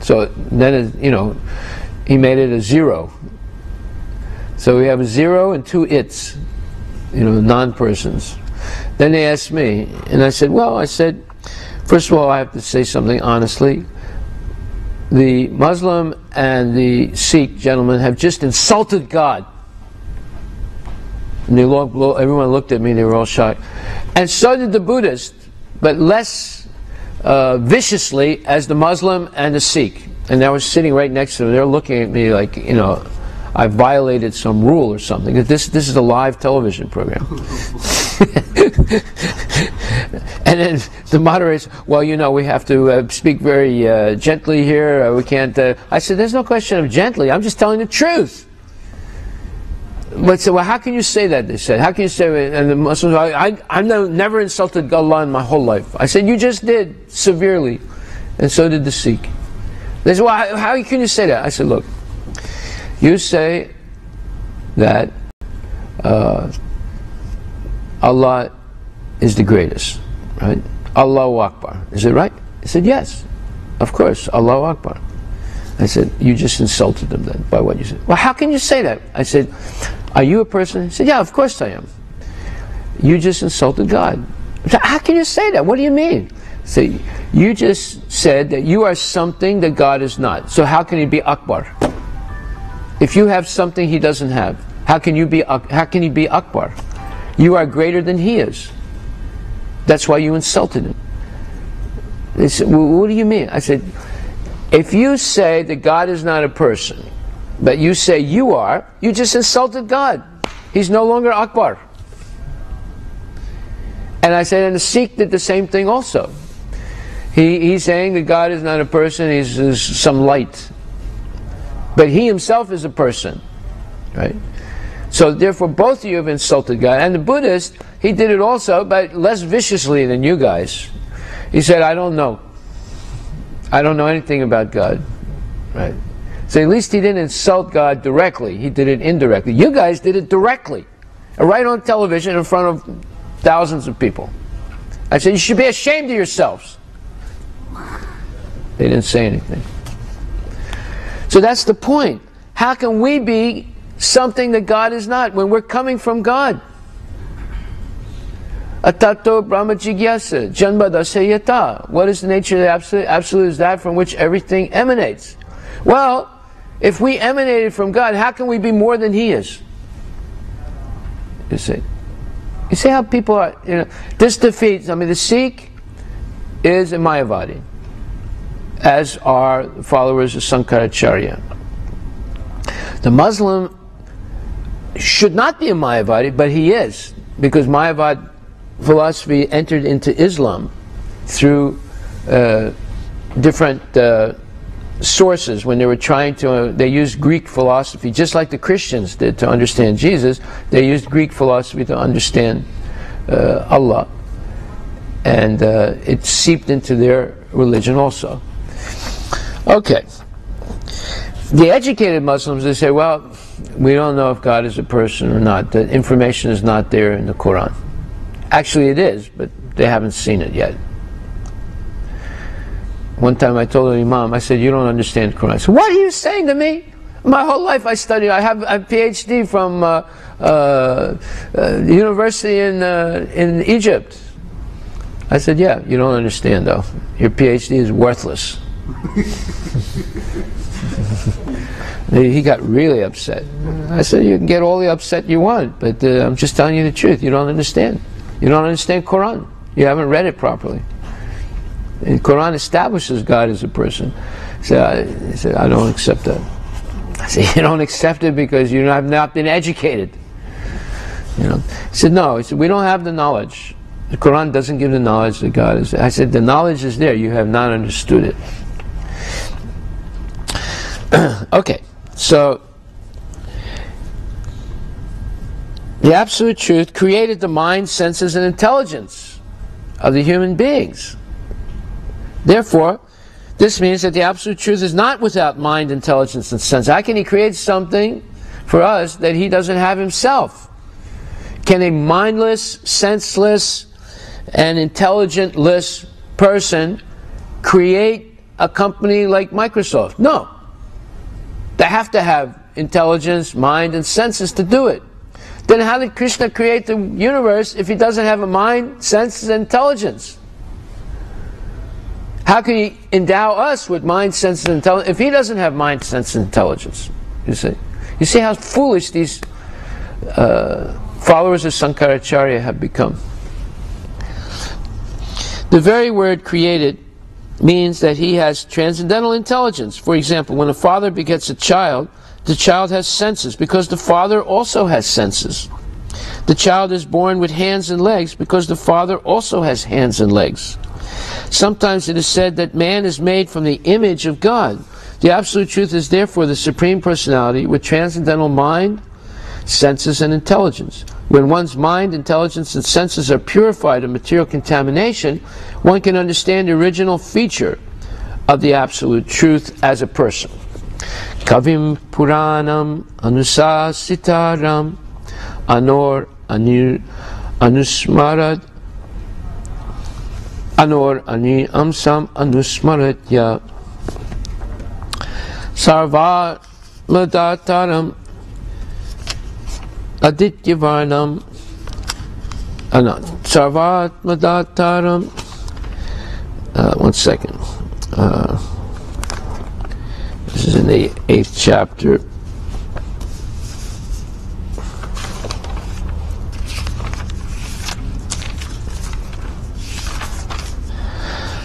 So then, he made it a zero. So we have a zero and two its, non-persons. Then they asked me, and I said, first of all, I have to say something honestly. The Muslim and the Sikh gentlemen have just insulted God. And everyone looked at me, they were all shocked. And so did the Buddhist, but less viciously as the Muslim and the Sikh. And I was sitting right next to them. They're looking at me like, I violated some rule or something. This is a live television program. And then the moderator said, well, we have to speak very gently here. We can't... I said, there's no question of gently. I'm just telling the truth. But so, well, how can you say that? They said, how can you say? And the Muslims, I've never insulted Allah in my whole life. I said, you just did severely, and so did the Sikh. They said, well, how can you say that? I said, look, you say that Allah is the greatest, right? Allahu Akbar. Is it right? He said, yes, of course, Allahu Akbar. I said, you just insulted them then by what you said. Well, how can you say that? I said, are you a person? He said, yeah, of course I am. You just insulted God. I said, how can you say that? What do you mean? I said, you just said that you are something that God is not. So how can He be Akbar? If you have something He doesn't have, how can He be Akbar? You are greater than He is. That's why you insulted Him. They said, well, what do you mean? I said, if you say that God is not a person, but you say you are, you just insulted God. He's no longer Akbar. And I said, and the Sikh did the same thing also. He's saying that God is not a person, he's some light. But he himself is a person. Right? So therefore both of you have insulted God. And the Buddhist, he did it also, but less viciously than you guys. He said, I don't know. I don't know anything about God. Right? So at least he didn't insult God directly. He did it indirectly. You guys did it directly. Right on television in front of thousands of people. I said, you should be ashamed of yourselves. They didn't say anything. So that's the point. How can we be something that God is not when we're coming from God? Atato Brahma Jigyasa, Janma Dasayata. What is the nature of the Absolute? Absolute is that from which everything emanates. Well, if we emanated from God, how can we be more than He is? You see? You see how people are, this defeats, the Sikh is a Mayavadi, as are followers of Sankaracharya. The Muslim should not be a Mayavadi, but he is, because Mayavad philosophy entered into Islam through different sources when they were trying to, they used Greek philosophy, just like the Christians did to understand Jesus. They used Greek philosophy to understand Allah. And it seeped into their religion also. Okay. The educated Muslims, they say, well, we don't know if God is a person or not. The information is not there in the Quran. Actually it is, but they haven't seen it yet. One time I told an Imam, I said, you don't understand the Quran. I said, what are you saying to me? My whole life I studied. I have a PhD from university in Egypt. I said, yeah, you don't understand though. Your PhD is worthless. He got really upset. I said, you can get all the upset you want, but I'm just telling you the truth. You don't understand. You don't understand Quran. You haven't read it properly. The Quran establishes God as a person. So he said, I don't accept that. I said, you don't accept it because you have not been educated. He said, no. He said, we don't have the knowledge. The Quran doesn't give the knowledge that God is. I said, the knowledge is there. You have not understood it. Okay, so the Absolute Truth created the mind, senses, and intelligence of the human beings. Therefore, this means that the Absolute Truth is not without mind, intelligence, and sense. How can He create something for us that He doesn't have Himself? Can a mindless, senseless, and intelligentless person create a company like Microsoft? No. They have to have intelligence, mind, and senses to do it. Then how did Krishna create the universe if He doesn't have a mind, senses, and intelligence? How can He endow us with mind, senses, and intelligence if He doesn't have mind, senses, and intelligence? You see how foolish these followers of Sankaracharya have become. The very word created means that He has transcendental intelligence. For example, when a father begets a child, the child has senses because the father also has senses. The child is born with hands and legs because the father also has hands and legs. Sometimes it is said that man is made from the image of God. The Absolute Truth is therefore the Supreme Personality with transcendental mind, senses, and intelligence. When one's mind, intelligence, and senses are purified of material contamination, one can understand the original feature of the Absolute Truth as a person. Kavim Puranam Anusasitaram Anor Anusmarad Anor Ani Amsam Anusmaratya Sarva Madataram Adityavarnam Sarvat Madataram. One second. This is in the 8th chapter.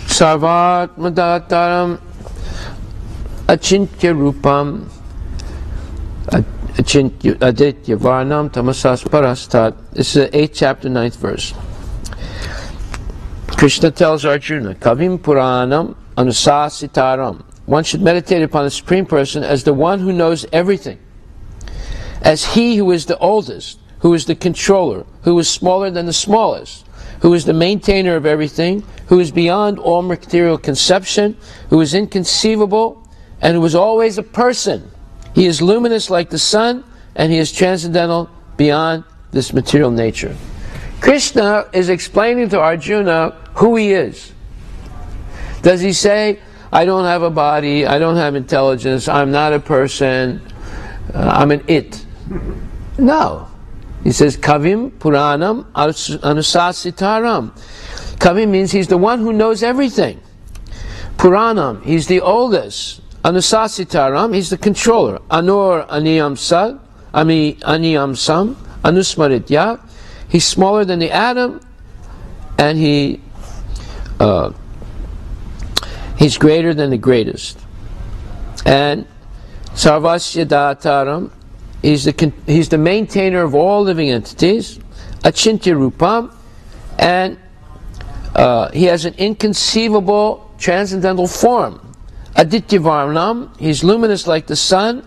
Sarvat Madataram Achintya Rupam Aditya Varnam Tamasas Parastat. This is the 8th chapter, 9th verse. Krishna tells Arjuna, Kavim Puranam Anusasitaram. One should meditate upon the Supreme Person as the one who knows everything, as he who is the oldest, who is the controller, who is smaller than the smallest, who is the maintainer of everything, who is beyond all material conception, who is inconceivable, and who is always a person. He is luminous like the sun, and he is transcendental beyond this material nature. Krishna is explaining to Arjuna who he is. Does he say, I don't have a body, I don't have intelligence, I'm not a person, I'm an it? No. He says, Kavim Puranam Anusasitaram. Kavim means he's the one who knows everything. Puranam, he's the oldest. Anusasitaram, he's the controller. Anur Aniyam Sad, Aniyam Sam, Anusmaritya. He's smaller than the atom, and he's greater than the greatest. And Sarvasya Dataram, he's the maintainer of all living entities. Achintya Rupam, and he has an inconceivable transcendental form. Aditya Varnam, he's luminous like the sun,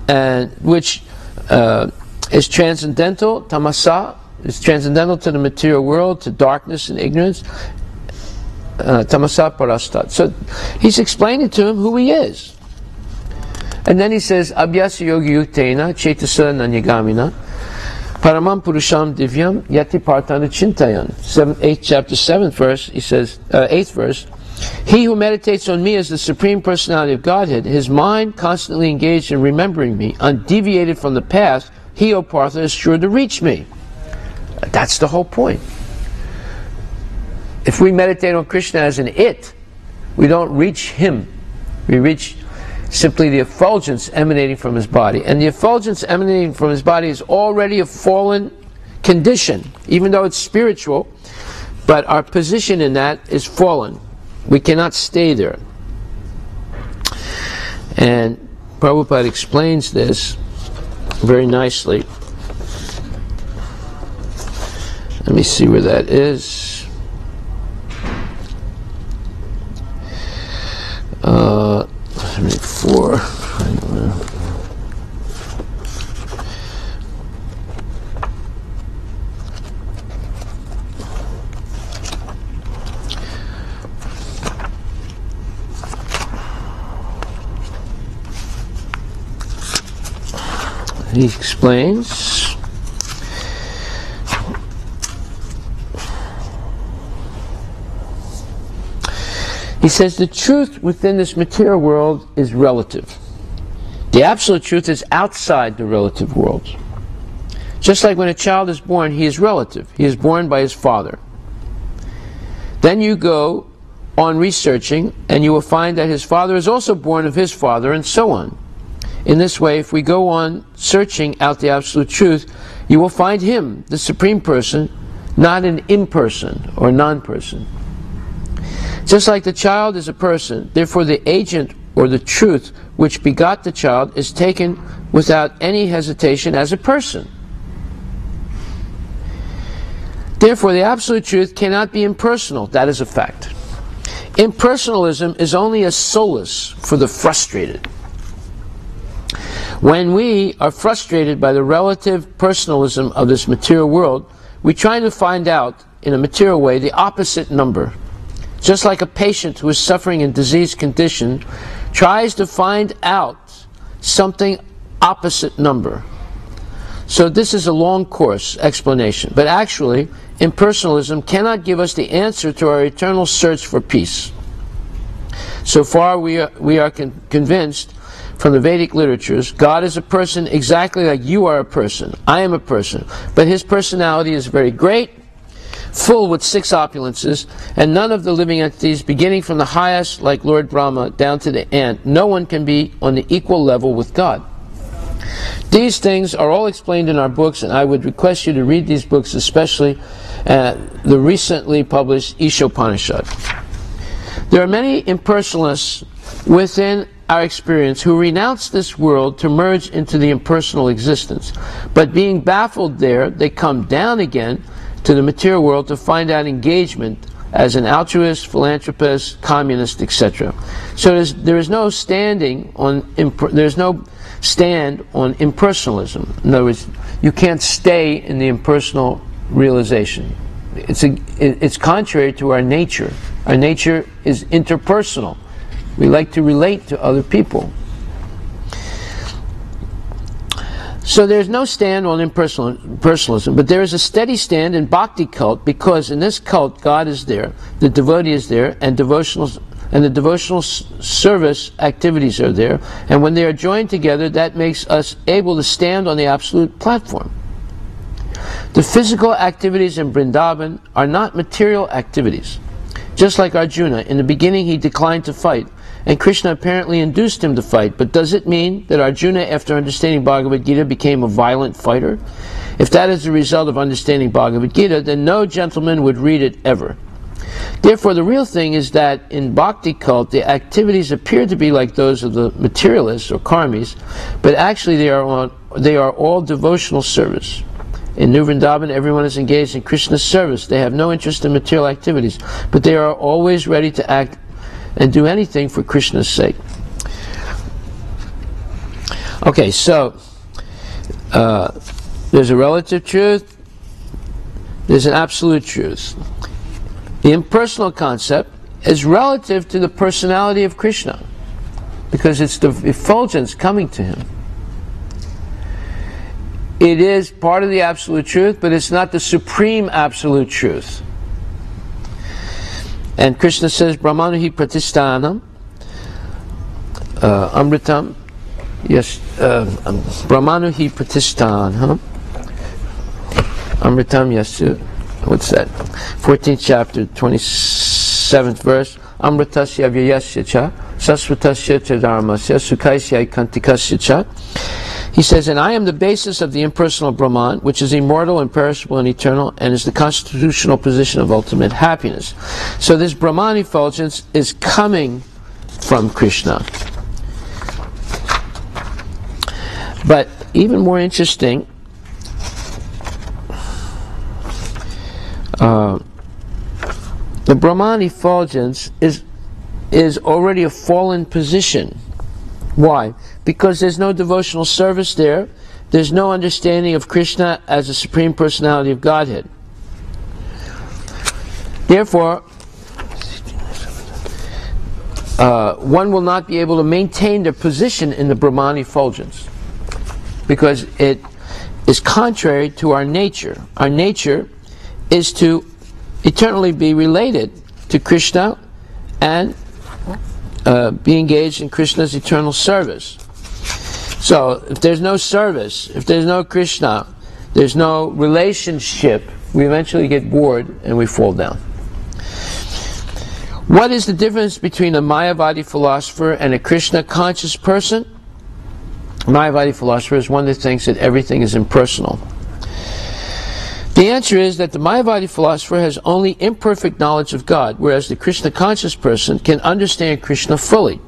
and which is transcendental. Tamasa is transcendental to the material world, to darkness and ignorance. Tamasa Parastat. So he's explaining to him who he is. And then he says, Abhyasa Yogi Yuktena Chetasa Nanyagamina Paramam Purusham Divyam Yati Partana Chintayan. 8th chapter, 7th verse, he says, 8th verse, he who meditates on me as the Supreme Personality of Godhead, his mind constantly engaged in remembering me, undeviated from the path, he, O Partha, is sure to reach me. That's the whole point. If we meditate on Krishna as an it, we don't reach him. We reach simply the effulgence emanating from his body. And the effulgence emanating from his body is already a fallen condition, even though it's spiritual, but our position in that is fallen. We cannot stay there. And Prabhupada explains this very nicely. Let me see where that is. 4. He explains, he says the truth within this material world is relative. The absolute truth is outside the relative world. Just like when a child is born, he is relative. He is born by his father. Then you go on researching, and you will find that his father is also born of his father, and so on. In this way, if we go on searching out the absolute truth, you will find him, the Supreme Person, not an imperson or non-person. Just like the child is a person, therefore the agent or the truth which begot the child is taken without any hesitation as a person. Therefore the absolute truth cannot be impersonal. That is a fact. Impersonalism is only a solace for the frustrated. When we are frustrated by the relative personalism of this material world, we try to find out, in a material way, the opposite number. Just like a patient who is suffering in diseased condition tries to find out something opposite number. So this is a long course explanation. But actually, impersonalism cannot give us the answer to our eternal search for peace. So far we are convinced from the Vedic literatures, God is a person exactly like you are a person. I am a person. But his personality is very great, full with 6 opulences, and none of the living entities, beginning from the highest, like Lord Brahma, down to the ant, no one can be on the equal level with God. These things are all explained in our books, and I would request you to read these books, especially the recently published Ishopanishad. There are many impersonalists within our experience who renounce this world to merge into the impersonal existence. But being baffled there, they come down again to the material world to find out engagement as an altruist, philanthropist, communist, etc. So there is no stand on impersonalism. In other words, you can't stay in the impersonal realization. It's contrary to our nature. Our nature is interpersonal. We like to relate to other people. So there's no stand on impersonalism, but there is a steady stand in bhakti cult, because in this cult God is there, the devotee is there, and the devotional service activities are there, and when they are joined together, that makes us able to stand on the absolute platform. The physical activities in Vrindavan are not material activities. Just like Arjuna, in the beginning he declined to fight, and Krishna apparently induced him to fight. But does it mean that Arjuna, after understanding Bhagavad Gita, became a violent fighter? If that is the result of understanding Bhagavad Gita, then no gentleman would read it ever. Therefore, the real thing is that in Bhakti cult, the activities appear to be like those of the materialists or karmis, but actually they are all devotional service. In New Vrindavan, everyone is engaged in Krishna's service. They have no interest in material activities, but they are always ready to act and do anything for Krishna's sake. Okay, so there's a relative truth, there's an absolute truth. The impersonal concept is relative to the personality of Krishna, because it's the effulgence coming to him. It is part of the absolute truth, but it's not the supreme absolute truth. And Krishna says, Brahmanu hi pratisthanam amritam. Yes, Brahmanu hi pratisthanam amritam yasu. What's that? 14th chapter, 27th verse. Amritasya vyayasya cha sasvatasya cha dharmasya sukaisya kantikasya cha. He says, and I am the basis of the impersonal Brahman, which is immortal, imperishable, and eternal, and is the constitutional position of ultimate happiness. So this Brahman effulgence is coming from Krishna. But even more interesting, the Brahman effulgence is already a fallen position. Why? Because there's no devotional service there. There's no understanding of Krishna as the Supreme Personality of Godhead. Therefore, one will not be able to maintain their position in the Brahman effulgence, because it is contrary to our nature. Our nature is to eternally be related to Krishna and be engaged in Krishna's eternal service. So if there's no service, if there's no Krishna, there's no relationship, we eventually get bored and we fall down. What is the difference between a Mayavadi philosopher and a Krishna conscious person? A Mayavadi philosopher is one that thinks that everything is impersonal. The answer is that the Mayavadi philosopher has only imperfect knowledge of God, whereas the Krishna conscious person can understand Krishna fully.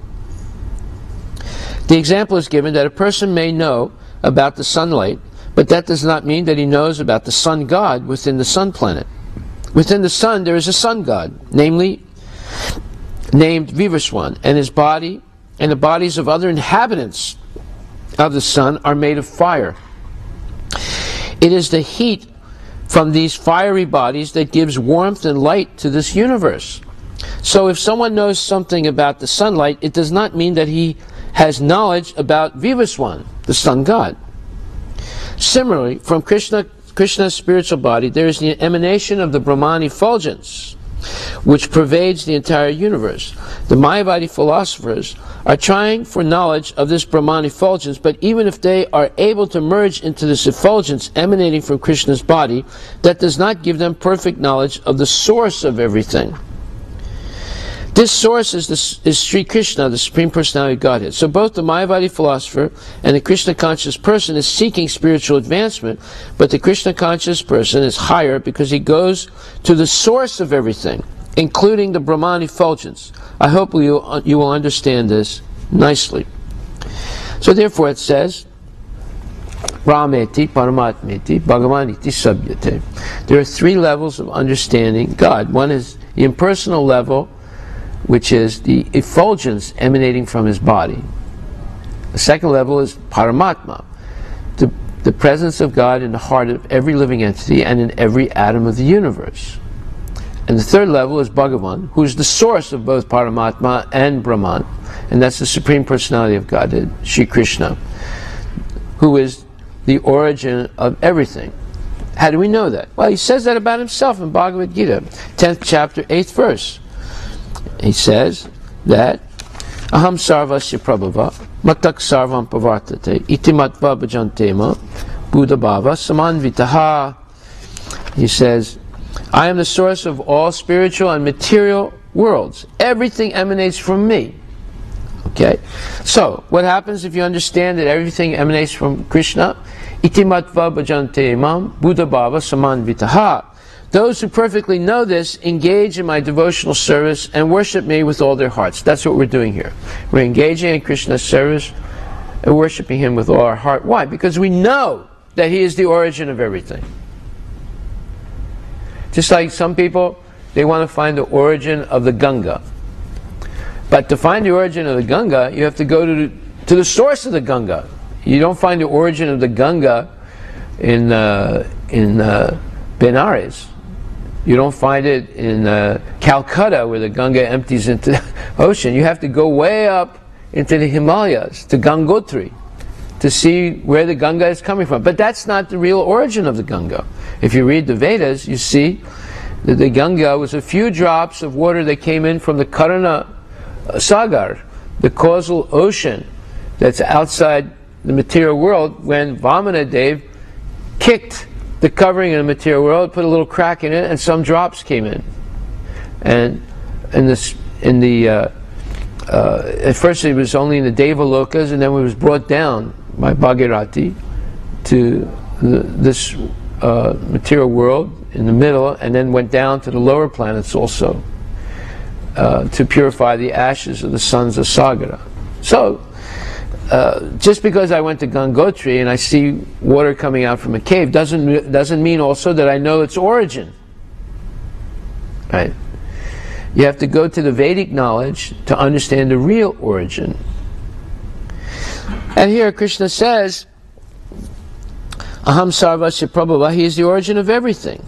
The example is given that a person may know about the sunlight, but that does not mean that he knows about the sun god within the sun planet. Within the sun there is a sun god, namely named Vivaswan, and his body and the bodies of other inhabitants of the sun are made of fire. It is the heat from these fiery bodies that gives warmth and light to this universe. So if someone knows something about the sunlight, it does not mean that he has knowledge about Vivaswan, the sun god. Similarly, from Krishna's spiritual body, there is the emanation of the Brahman effulgence, which pervades the entire universe. The Mayavadi philosophers are trying for knowledge of this Brahman effulgence, but even if they are able to merge into this effulgence emanating from Krishna's body, that does not give them perfect knowledge of the source of everything. This source is Sri Krishna, the Supreme Personality of Godhead. So both the Mayavadi philosopher and the Krishna conscious person is seeking spiritual advancement, but the Krishna conscious person is higher because he goes to the source of everything, including the Brahman effulgence. I hope you will understand this nicely. So therefore it says, Brahmeti, Paramatmeti, Bhagavaniti, Sabhyate. There are three levels of understanding God. One is the impersonal level, which is the effulgence emanating from his body. The second level is Paramatma, the presence of God in the heart of every living entity and in every atom of the universe. And the third level is Bhagavan, who is the source of both Paramatma and Brahman, and that's the Supreme Personality of Godhead, Shri Krishna, who is the origin of everything. How do we know that? Well, he says that about himself in Bhagavad Gita, 10th chapter, 8th verse. He says that Aham sarvasya prabhava matak sarvam pavartate iti matva bhajantema buddha bhava samanvitaha. He says, I am the source of all spiritual and material worlds. Everything emanates from me. Okay? So, what happens if you understand that everything emanates from Krishna? Iti matva bhajantema buddha bhava samanvitaha. Those who perfectly know this engage in my devotional service and worship me with all their hearts. That's what we're doing here. We're engaging in Krishna's service and worshiping him with all our heart. Why? Because we know that he is the origin of everything. Just like some people, they want to find the origin of the Ganga. But to find the origin of the Ganga, you have to go to the source of the Ganga. You don't find the origin of the Ganga in Benares. You don't find it in Calcutta, where the Ganga empties into the ocean. You have to go way up into the Himalayas, to Gangotri, to see where the Ganga is coming from. But that's not the real origin of the Ganga. If you read the Vedas, you see that the Ganga was a few drops of water that came in from the Karana Sagar, the causal ocean that's outside the material world, when Vamanadev kicked the covering of the material world, put a little crack in it, and some drops came in. And at first it was only in the Deva Lokas, and then it was brought down by Bhagirati to this material world in the middle, and then went down to the lower planets also to purify the ashes of the sons of Sagara. So, just because I went to Gangotri and I see water coming out from a cave doesn't mean also that I know its origin. Right? You have to go to the Vedic knowledge to understand the real origin. And here Krishna says, Aham sarvasya prabhava, he is the origin of everything.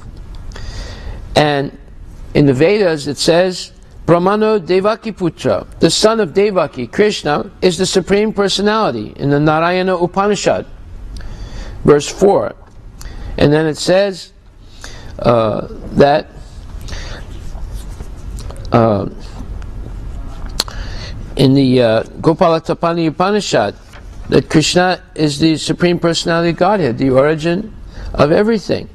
And in the Vedas it says, Brahmano Devaki Putra, the son of Devaki, Krishna, is the Supreme Personality in the Narayana Upanishad, verse 4. And then it says that in the Gopalatapani Upanishad, that Krishna is the Supreme Personality of Godhead, the origin of everything.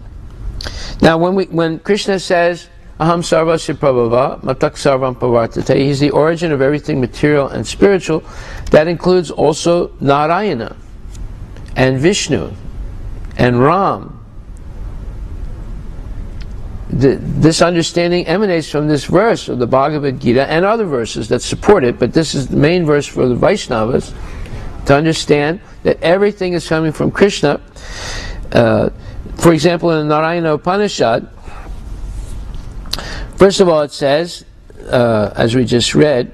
Now when Krishna says, Aham sarvasya prabhava matak sarvam pavartate, he's the origin of everything material and spiritual, that includes also Narayana and Vishnu and Ram. This understanding emanates from this verse of the Bhagavad Gita and other verses that support it, but this is the main verse for the Vaishnavas, to understand that everything is coming from Krishna. For example, in the Narayana Upanishad, first of all it says, as we just read,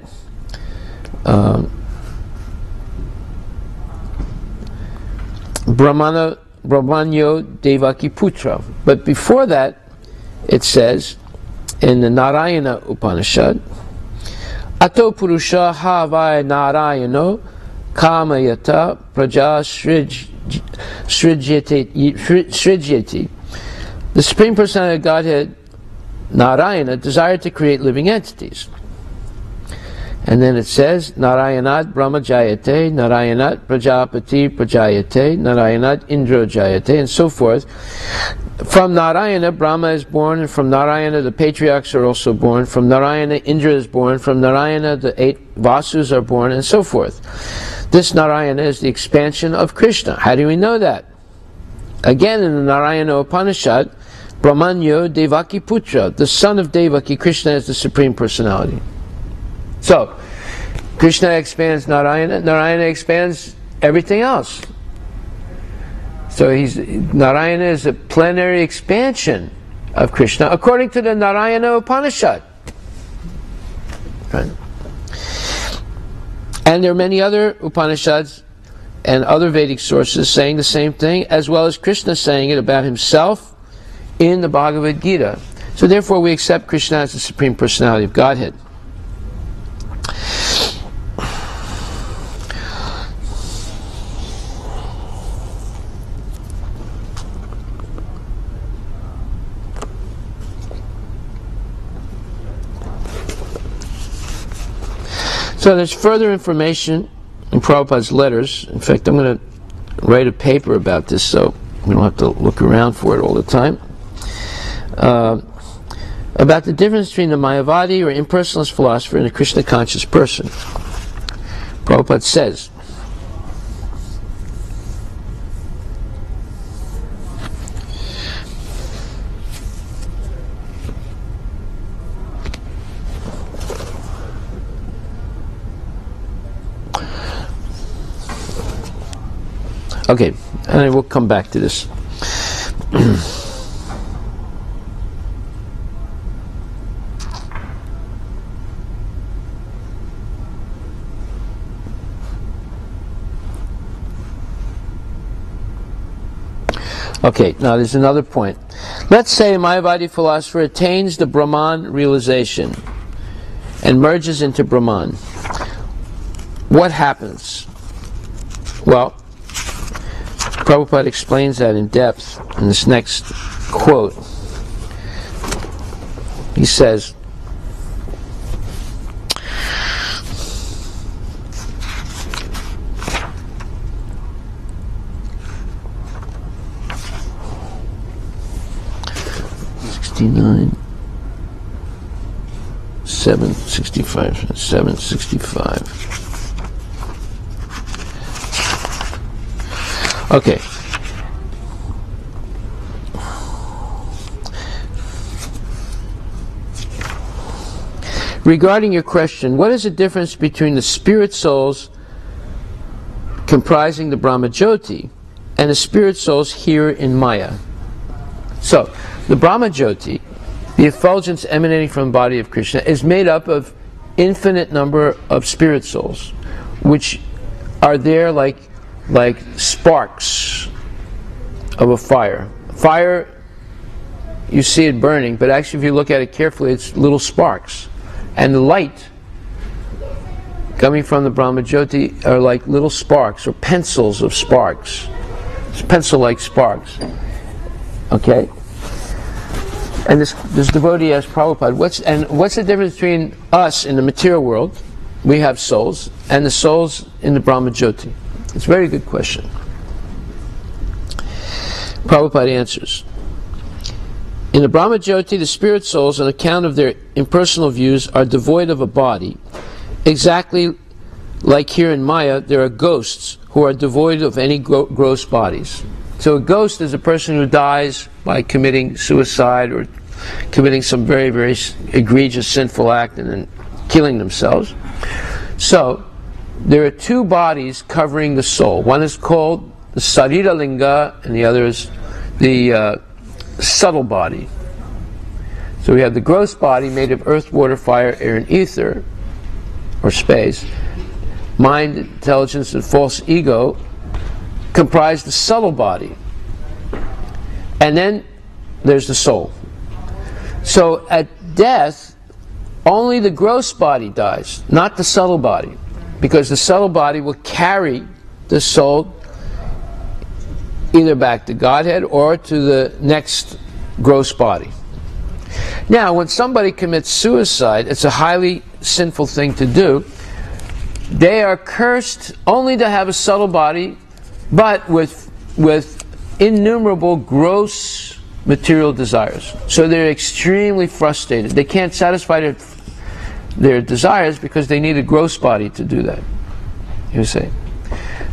Brahmanyo Devaki Putra. But before that, it says, in the Narayana Upanishad, Ato Purusha Havai Narayano Kamayata Praja Srijyati. The Supreme Personality of Godhead, Narayana, desired to create living entities. And then it says, Narayanat Brahma Jayate, Narayanat Prajapati Prajayate, Narayanat Indra Jayate, and so forth. From Narayana, Brahma is born, and from Narayana, the patriarchs are also born. From Narayana, Indra is born. From Narayana, the 8 Vasus are born, and so forth. This Narayana is the expansion of Krishna. How do we know that? Again, in the Narayana Upanishad, Brahmanyo Devaki Putra, the son of Devaki, Krishna is the Supreme Personality. So, Krishna expands Narayana, Narayana expands everything else. So Narayana is a plenary expansion of Krishna according to the Narayana Upanishad. Right? And there are many other Upanishads and other Vedic sources saying the same thing, as well as Krishna saying it about himself in the Bhagavad Gita. So therefore we accept Krishna as the Supreme Personality of Godhead. So there's further information in Prabhupada's letters. In fact, I'm going to write a paper about this so we don't have to look around for it all the time. About the difference between the Mayavadi or impersonalist philosopher and a Krishna conscious person. Prabhupada says, okay, and we'll come back to this. Okay, now there's another point. Let's say a Mayavadi philosopher attains the Brahman realization and merges into Brahman. What happens? Well, Prabhupada explains that in depth in this next quote. He says, $765. Okay. Regarding your question, what is the difference between the spirit souls comprising the Brahmajyoti and the spirit souls here in Maya? So, the Brahmajyoti, the effulgence emanating from the body of Krishna, is made up of infinite number of spirit souls, which are there like sparks of a fire. Fire, you see it burning, but actually if you look at it carefully, it's little sparks. And the light coming from the Brahmajyoti are like little sparks, or pencils of sparks. It's pencil-like sparks. Okay? And this devotee asked Prabhupada, what's the difference between us in the material world, we have souls, and the souls in the Brahmajyoti? It's a very good question. Prabhupada answers, in the Brahmajyoti, the spirit souls, on account of their impersonal views, are devoid of a body. Exactly like here in Maya, there are ghosts who are devoid of any gross bodies. So a ghost is a person who dies by committing suicide or committing some very, very egregious sinful act and then killing themselves. So there are two bodies covering the soul. One is called the Sarira Linga and the other is the subtle body. So we have the gross body made of earth, water, fire, air, and ether, or space. Mind, intelligence, and false ego comprise the subtle body. And then there's the soul. So at death, only the gross body dies, not the subtle body, because the subtle body will carry the soul either back to Godhead or to the next gross body. Now, when somebody commits suicide, it's a highly sinful thing to do. They are cursed only to have a subtle body, but with innumerable gross material desires. So they're extremely frustrated. They can't satisfy their desires because they need a gross body to do that. You see?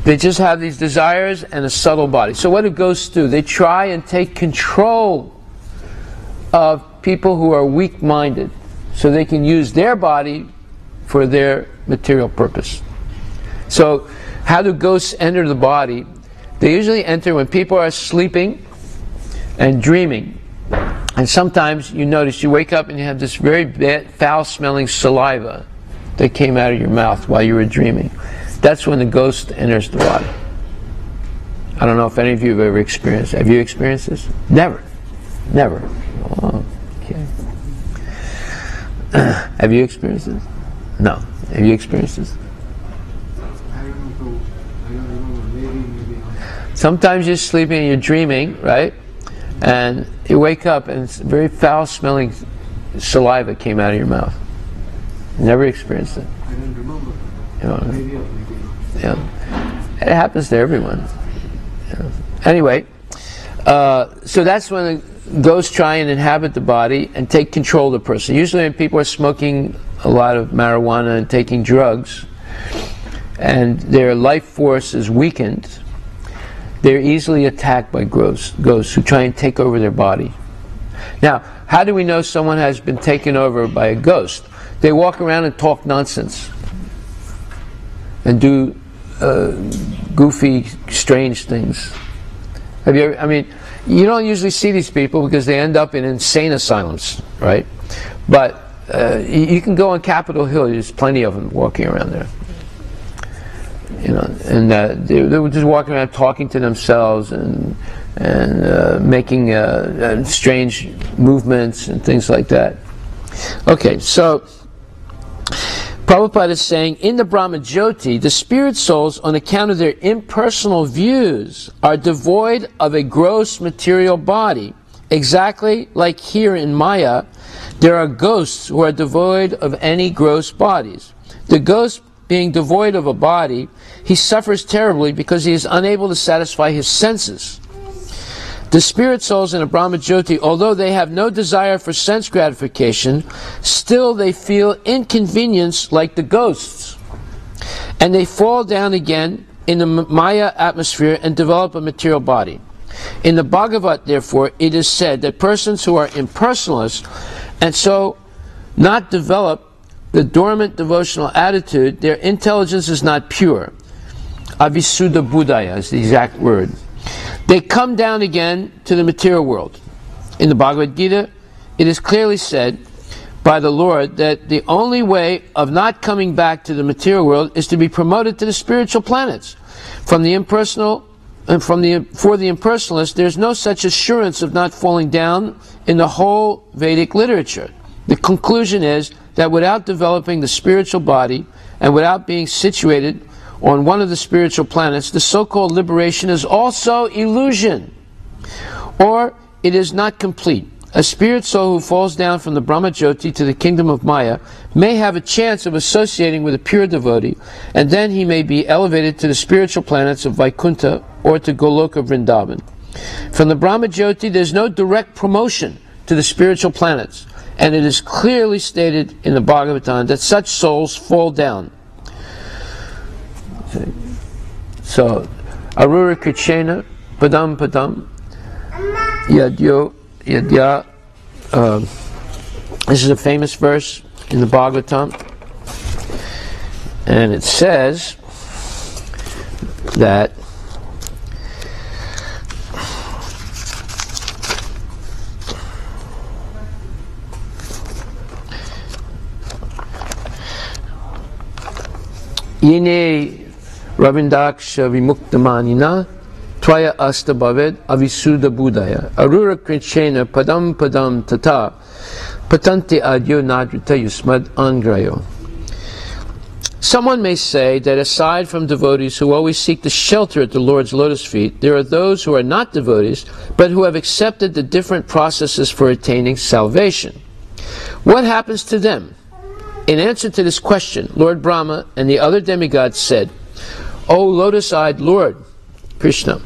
They just have these desires and a subtle body. So what do ghosts do? They try and take control of people who are weak-minded so they can use their body for their material purpose. So, how do ghosts enter the body? They usually enter when people are sleeping and dreaming. And sometimes you notice you wake up and you have this very bad, foul-smelling saliva that came out of your mouth while you were dreaming. That's when the ghost enters the body. I don't know if any of you have ever experienced it. Have you experienced this? Never. Never. Oh, okay. Have you experienced this? No. Have you experienced this? I don't remember. Maybe. Sometimes you're sleeping and you're dreaming, right? And you wake up and it's very foul-smelling saliva came out of your mouth. Never experienced it. I don't remember. You know, Maybe or maybe not. yeah. It happens to everyone. Yeah. Anyway, so that's when the ghosts try and inhabit the body and take control of the person. Usually when people are smoking a lot of marijuana and taking drugs and their life force is weakened, they're easily attacked by ghosts who try and take over their body. Now, how do we know someone has been taken over by a ghost? They walk around and talk nonsense and do goofy, strange things. Have you ever, I mean, you don't usually see these people because they end up in insane asylums, right? But you can go on Capitol Hill, there's plenty of them walking around there. You know, and they were just walking around talking to themselves and making strange movements and things like that. Okay, so Prabhupada is saying, in the Brahma Jyoti, the spirit souls, on account of their impersonal views, are devoid of a gross material body. Exactly like here in Maya, there are ghosts who are devoid of any gross bodies. The ghost being devoid of a body, he suffers terribly because he is unable to satisfy his senses. The spirit souls in a Brahma Jyoti, although they have no desire for sense gratification, still they feel inconvenience like the ghosts. And they fall down again in the Maya atmosphere and develop a material body. In the Bhagavat, therefore, it is said that persons who are impersonalists and so not develop the dormant devotional attitude, their intelligence is not pure. Avisuddha Buddhaya is the exact word. They come down again to the material world. In the Bhagavad Gita, it is clearly said by the Lord that the only way of not coming back to the material world is to be promoted to the spiritual planets. From the impersonal, and for the impersonalist, there is no such assurance of not falling down in the whole Vedic literature. The conclusion is that without developing the spiritual body and without being situated on one of the spiritual planets, the so-called liberation is also illusion, or it is not complete. A spirit soul who falls down from the Brahma Jyoti to the kingdom of Maya may have a chance of associating with a pure devotee, and then he may be elevated to the spiritual planets of Vaikuntha or to Goloka Vrindavan. From the Brahma Jyoti, there is no direct promotion to the spiritual planets, and it is clearly stated in the Bhagavatam that such souls fall down. So, Arura Krichena, Padam Padam, Yadyo, Yadya. This is a famous verse in the Bhagavatam, and it says that Yine Ravindaksha Vimuktamanina Tvaya Asta Bhaved Avisuddha Buddhaya Arura Krichena Padam Padam Tata Patanti Adyo Nadrita Yusmad Angrayo. Someone may say that aside from devotees who always seek the shelter at the Lord's lotus feet, there are those who are not devotees but who have accepted the different processes for attaining salvation. What happens to them? In answer to this question, Lord Brahma and the other demigods said, O lotus-eyed Lord Krishna,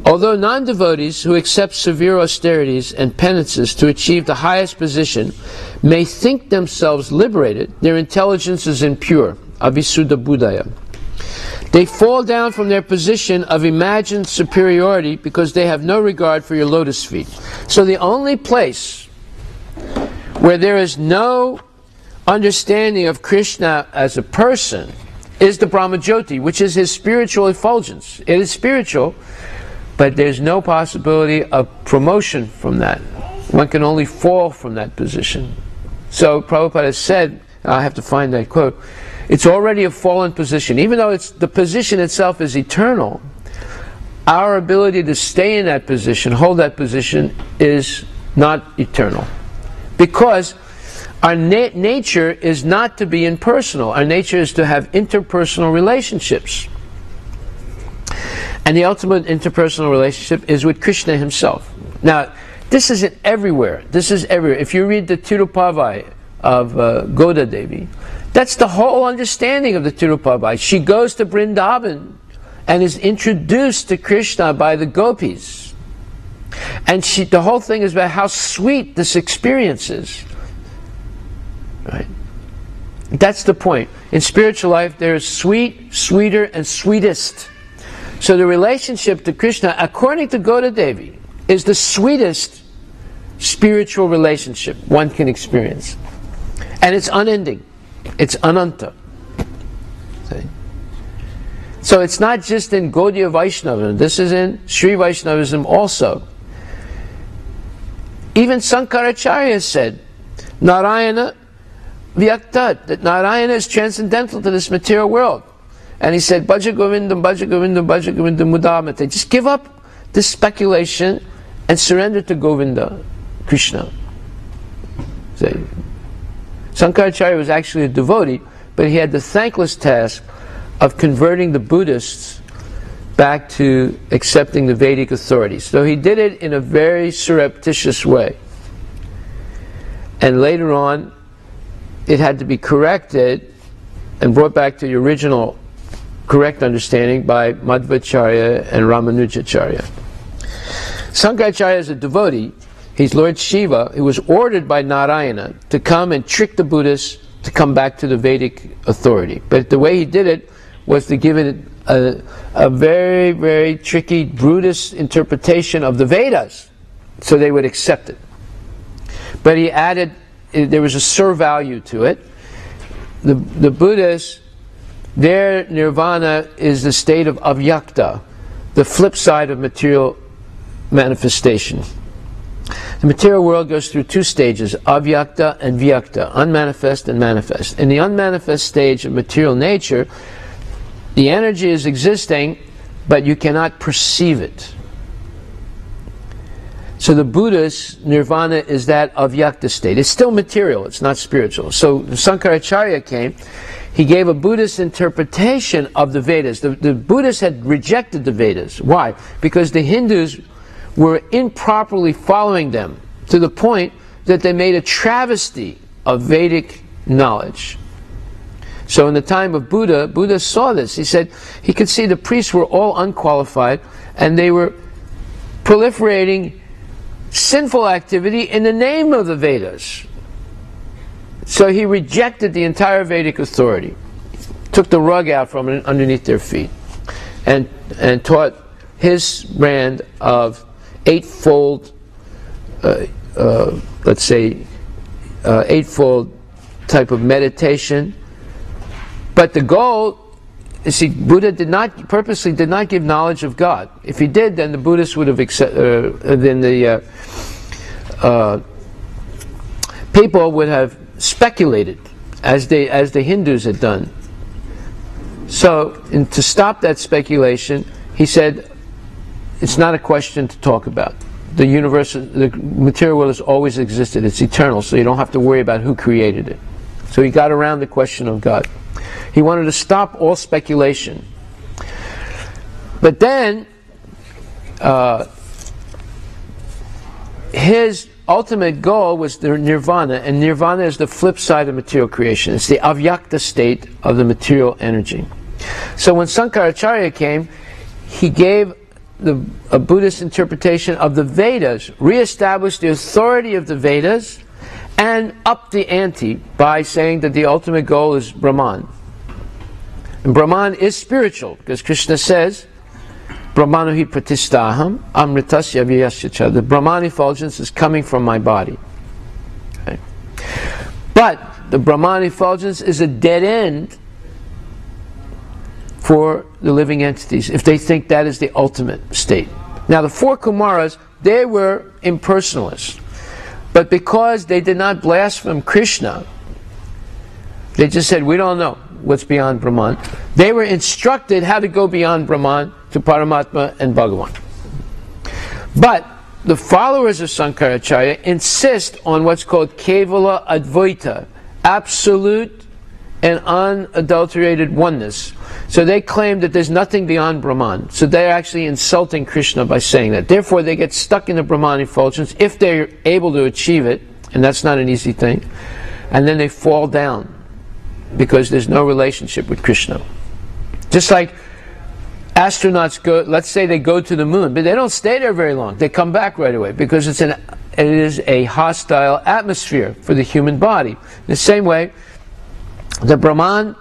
although non-devotees who accept severe austerities and penances to achieve the highest position may think themselves liberated, their intelligence is impure, avisuddha buddhaya. They fall down from their position of imagined superiority because they have no regard for your lotus feet. So the only place where there is no understanding of Krishna as a person is the Brahmajyoti, which is his spiritual effulgence. It is spiritual, but there's no possibility of promotion from that. One can only fall from that position. So Prabhupada said, I have to find that quote, it's already a fallen position. Even though the position itself is eternal, our ability to stay in that position, hold that position, is not eternal. Because our nature is not to be impersonal. Our nature is to have interpersonal relationships. And the ultimate interpersonal relationship is with Krishna himself. Now, this isn't everywhere. This is everywhere. If you read the Tirupavai of Goda Devi, that's the whole understanding of the Tirupavai. She goes to Vrindavan and is introduced to Krishna by the gopis. And the whole thing is about how sweet this experience is. Right? That's the point. In spiritual life, there is sweet, sweeter, and sweetest. So the relationship to Krishna, according to Goda Devi, is the sweetest spiritual relationship one can experience. And it's unending. It's ananta. See? So it's not just in Gaudiya Vaishnavism. This is in Sri Vaishnavism also. Even Sankaracharya said, Narayana Vyaktat, that Narayana is transcendental to this material world. And he said, Bhaja Govindam, Bhaja Govindam, Bhaja Govindam Mudamate. Just give up this speculation and surrender to Govinda, Krishna. See? Sankaracharya was actually a devotee, but he had the thankless task of converting the Buddhists back to accepting the Vedic authorities. So he did it in a very surreptitious way. And later on, it had to be corrected and brought back to the original correct understanding by Madhvacharya and Ramanujacharya. Sankaracharya is a devotee. He's Lord Shiva. He was ordered by Narayana to come and trick the Buddhists to come back to the Vedic authority. But the way he did it was to give it a very, very tricky, Buddhist interpretation of the Vedas, so they would accept it. But he added, there was a survalue to it. The Buddhists, their nirvana is the state of avyakta, the flip side of material manifestation. The material world goes through two stages, avyakta and vyakta, unmanifest and manifest. In the unmanifest stage of material nature, the energy is existing, but you cannot perceive it. So the Buddhist nirvana is that avyakta state. It's still material, it's not spiritual. So Sankaracharya came, he gave a Buddhist interpretation of the Vedas. The Buddhists had rejected the Vedas. Why? Because the Hindus were improperly following them to the point that they made a travesty of Vedic knowledge. So in the time of Buddha, Buddha saw this. He said he could see the priests were all unqualified and they were proliferating sinful activity in the name of the Vedas. So he rejected the entire Vedic authority, took the rug out from underneath their feet, and taught his brand of eightfold, let's say, eightfold type of meditation. But the goal, you see, Buddha purposely did not give knowledge of God. If he did, then the Buddhists would have then the people would have speculated, as the Hindus had done. So, to stop that speculation, he said, it's not a question to talk about. The universe, the material world has always existed. It's eternal, so you don't have to worry about who created it. So he got around the question of God. He wanted to stop all speculation. But then, his ultimate goal was the nirvana, and nirvana is the flip side of material creation. It's the avyakta state of the material energy. So when Sankaracharya came, he gave a Buddhist interpretation of the Vedas, re-established the authority of the Vedas, and upped the ante by saying that the ultimate goal is Brahman. And Brahman is spiritual, because Krishna says, Brahmano hi pratistaham amritasya vyasya. The Brahman effulgence is coming from my body. Okay. But the Brahman effulgence is a dead end for the living entities, if they think that is the ultimate state. Now the 4 Kumaras, they were impersonalists. But because they did not blaspheme Krishna, they just said, we don't know what's beyond Brahman. They were instructed how to go beyond Brahman to Paramatma and Bhagavan. But the followers of Sankaracharya insist on what's called Kevala Advaita, absolute and unadulterated oneness. So they claim that there's nothing beyond Brahman. So they're actually insulting Krishna by saying that. Therefore they get stuck in the Brahman effulgence if they're able to achieve it, and that's not an easy thing. And then they fall down because there's no relationship with Krishna. Just like astronauts go, let's say they go to the moon, but they don't stay there very long. They come back right away because it is a hostile atmosphere for the human body. The same way, the Brahman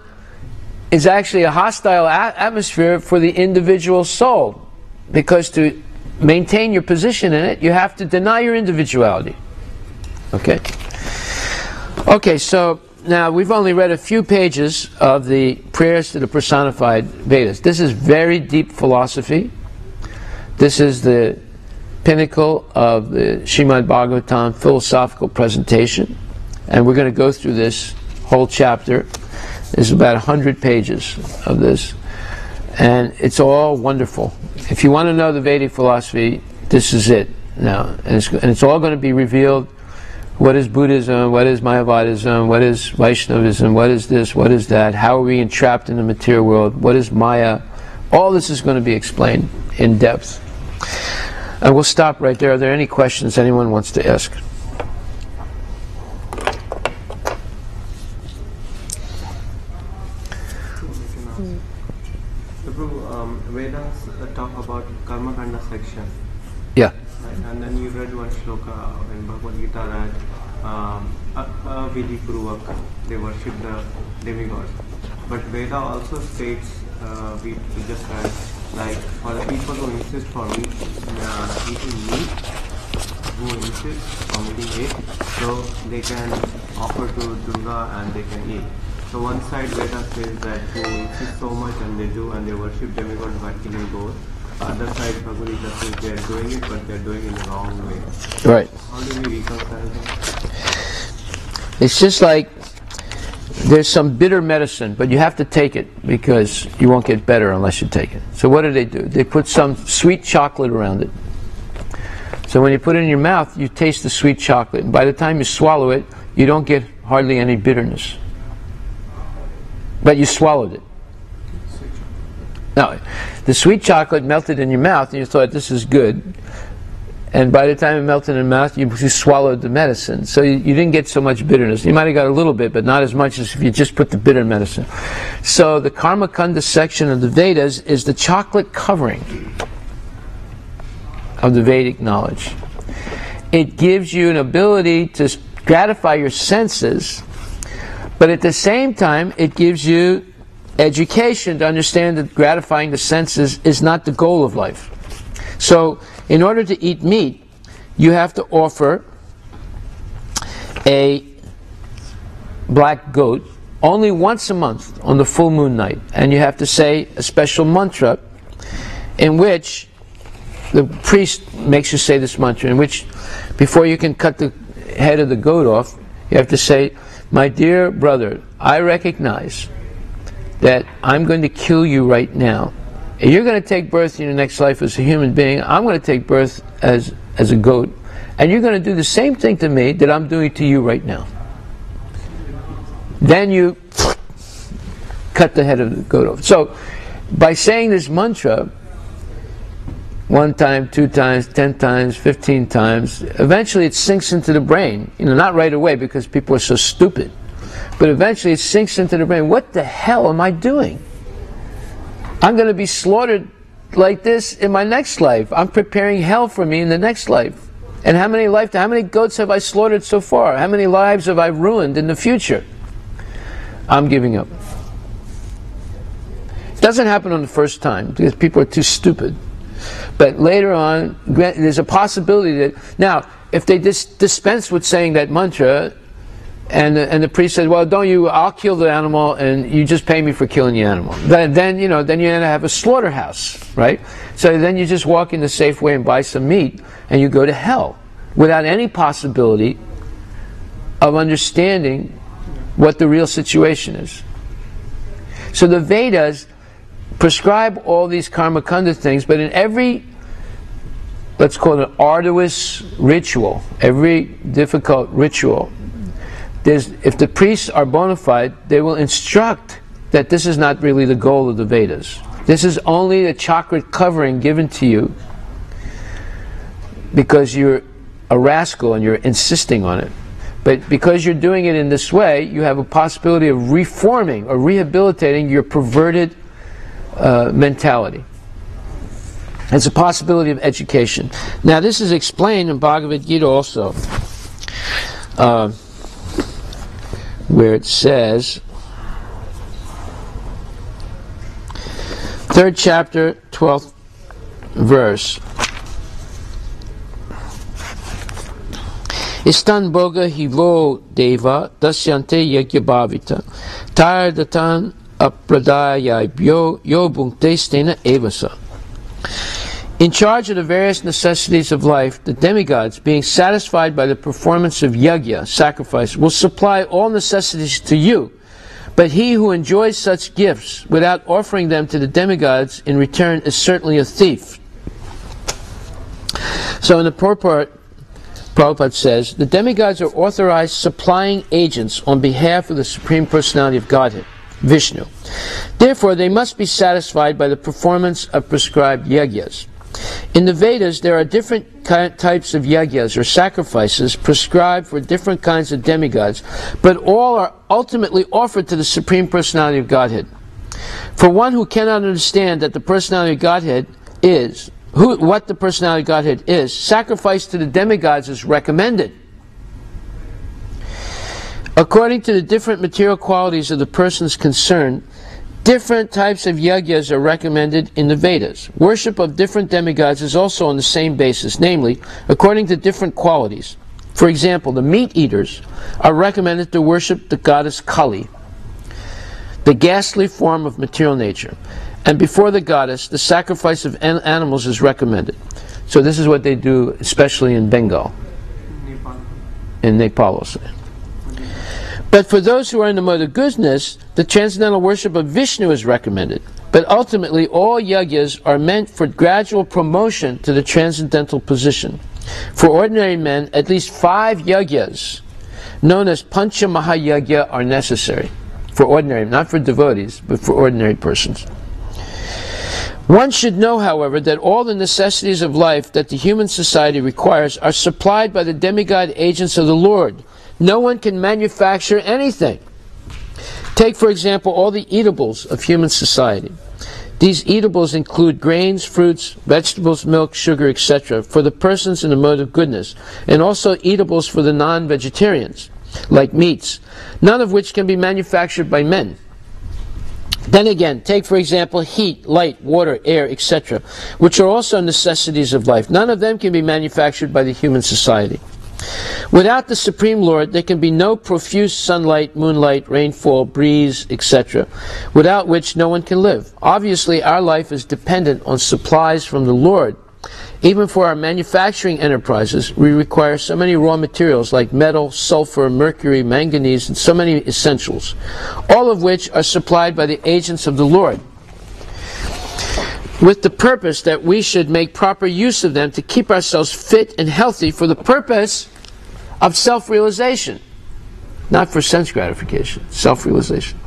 is actually a hostile atmosphere for the individual soul, because to maintain your position in it, you have to deny your individuality. Okay? Okay, so now we've only read a few pages of the prayers to the personified Vedas. This is very deep philosophy. This is the pinnacle of the Srimad Bhagavatam philosophical presentation, and we're going to go through this whole chapter. There's about 100 pages of this, and it's all wonderful. If you want to know the Vedic philosophy, this is it now, and it's all going to be revealed. What is Buddhism? What is Mayavadism? What is Vaishnavism? What is this? What is that? How are we entrapped in the material world? What is Maya? All this is going to be explained in depth. And we'll stop right there. Are there any questions anyone wants to ask? Vedas talk about Karma Kanda section. Yeah. Right? And then you read one shloka in Bhagavad Gita that Vidi Purvak, they worship the demigods. But Veda also states, we just read, like for the people who insist for eating meat, who insist on eating it, so they can offer to Durga and they can eat. So one side Veda says that who insist so much and they do, and they worship demigods by killing goats. Other side Bhagavad Gita says they are doing it, but they are doing it in the wrong way. Right. How do we reconcile that? It's just like there's some bitter medicine, but you have to take it because you won't get better unless you take it. So what do? They put some sweet chocolate around it. So when you put it in your mouth, you taste the sweet chocolate. And by the time you swallow it, you don't get hardly any bitterness. But you swallowed it. Now, the sweet chocolate melted in your mouth and you thought this is good. And by the time it melted in your mouth, you swallowed the medicine. So you didn't get so much bitterness. You might have got a little bit, but not as much as if you just put the bitter medicine. So the Karma Kanda section of the Vedas is the chocolate covering of the Vedic knowledge. It gives you an ability to gratify your senses, but at the same time, it gives you education to understand that gratifying the senses is not the goal of life. So, in order to eat meat, you have to offer a black goat only once a month on the full moon night. And you have to say a special mantra in which the priest makes you say this mantra, in which before you can cut the head of the goat off, you have to say, "My dear brother, I recognize that I'm going to kill you right now. You're going to take birth in your next life as a human being. I'm going to take birth as a goat. And you're going to do the same thing to me that I'm doing to you right now." Then you cut the head of the goat off. So, by saying this mantra, 1 time, 2 times, 10 times, 15 times, eventually it sinks into the brain. Not right away because people are so stupid. But eventually it sinks into the brain. What the hell am I doing? I'm going to be slaughtered like this in my next life. I'm preparing hell for me in the next life. And how many goats have I slaughtered so far? How many lives have I ruined in the future? I'm giving up. It doesn't happen on the first time because people are too stupid. But later on, there's a possibility that... Now, if they dispense with saying that mantra, And the priest said, well, I'll kill the animal and you just pay me for killing the animal. Then you have a slaughterhouse, right? So then you just walk in the Safeway and buy some meat and you go to hell without any possibility of understanding what the real situation is. So the Vedas prescribe all these karma kanda things, but in every, let's call it an arduous ritual, every difficult ritual, if the priests are bona fide, they will instruct that this is not really the goal of the Vedas. This is only a chakra covering given to you because you're a rascal and you're insisting on it. But because you're doing it in this way, you have a possibility of reforming or rehabilitating your perverted mentality. It's a possibility of education. Now this is explained in Bhagavad Gita also, where it says, 3rd chapter, 12th verse, Istan boga hivo deva dasyante yagyabhavita tardatan apradaya yo bhunkte stena evasa. In charge of the various necessities of life, the demigods, being satisfied by the performance of yajna, sacrifice, will supply all necessities to you. But he who enjoys such gifts without offering them to the demigods in return is certainly a thief. So in the purport, Prabhupada says, the demigods are authorized supplying agents on behalf of the Supreme Personality of Godhead, Vishnu. Therefore, they must be satisfied by the performance of prescribed yajnas. In the Vedas, there are different types of yajnas or sacrifices prescribed for different kinds of demigods, but all are ultimately offered to the Supreme Personality of Godhead. For one who cannot understand that the Personality of Godhead is, what the Personality of Godhead is, sacrifice to the demigods is recommended. According to the different material qualities of the persons concerned, different types of yajnas are recommended in the Vedas. Worship of different demigods is also on the same basis, namely, according to different qualities. For example, the meat eaters are recommended to worship the goddess Kali, the ghastly form of material nature. And before the goddess, the sacrifice of animals is recommended. So this is what they do, especially in Bengal. In Nepal also. But for those who are in the mode of goodness, the transcendental worship of Vishnu is recommended. But ultimately, all yajnas are meant for gradual promotion to the transcendental position. For ordinary men, at least 5 yajnas, known as Pancha Mahayajna, are necessary. For ordinary, not for devotees, but for ordinary persons. One should know, however, that all the necessities of life that the human society requires are supplied by the demigod agents of the Lord. No one can manufacture anything. Take, for example, all the eatables of human society. These eatables include grains, fruits, vegetables, milk, sugar, etc., for the persons in the mode of goodness, and also eatables for the non-vegetarians, like meats, none of which can be manufactured by men. Then again, take, for example, heat, light, water, air, etc., which are also necessities of life. None of them can be manufactured by the human society. Without the Supreme Lord, there can be no profuse sunlight, moonlight, rainfall, breeze, etc., without which no one can live. Obviously, our life is dependent on supplies from the Lord. Even for our manufacturing enterprises, we require so many raw materials like metal, sulfur, mercury, manganese, and so many essentials, all of which are supplied by the agents of the Lord, with the purpose that we should make proper use of them to keep ourselves fit and healthy for the purpose of self-realization, not for sense gratification, self-realization,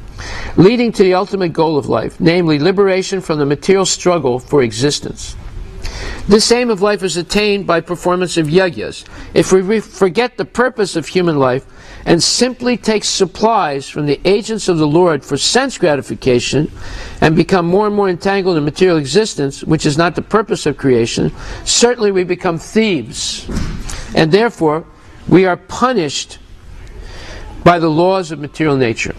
leading to the ultimate goal of life, namely liberation from the material struggle for existence. This aim of life is attained by performance of yajnas. If we forget the purpose of human life and simply take supplies from the agents of the Lord for sense gratification and become more and more entangled in material existence, which is not the purpose of creation, certainly we become thieves. And therefore, we are punished by the laws of material nature.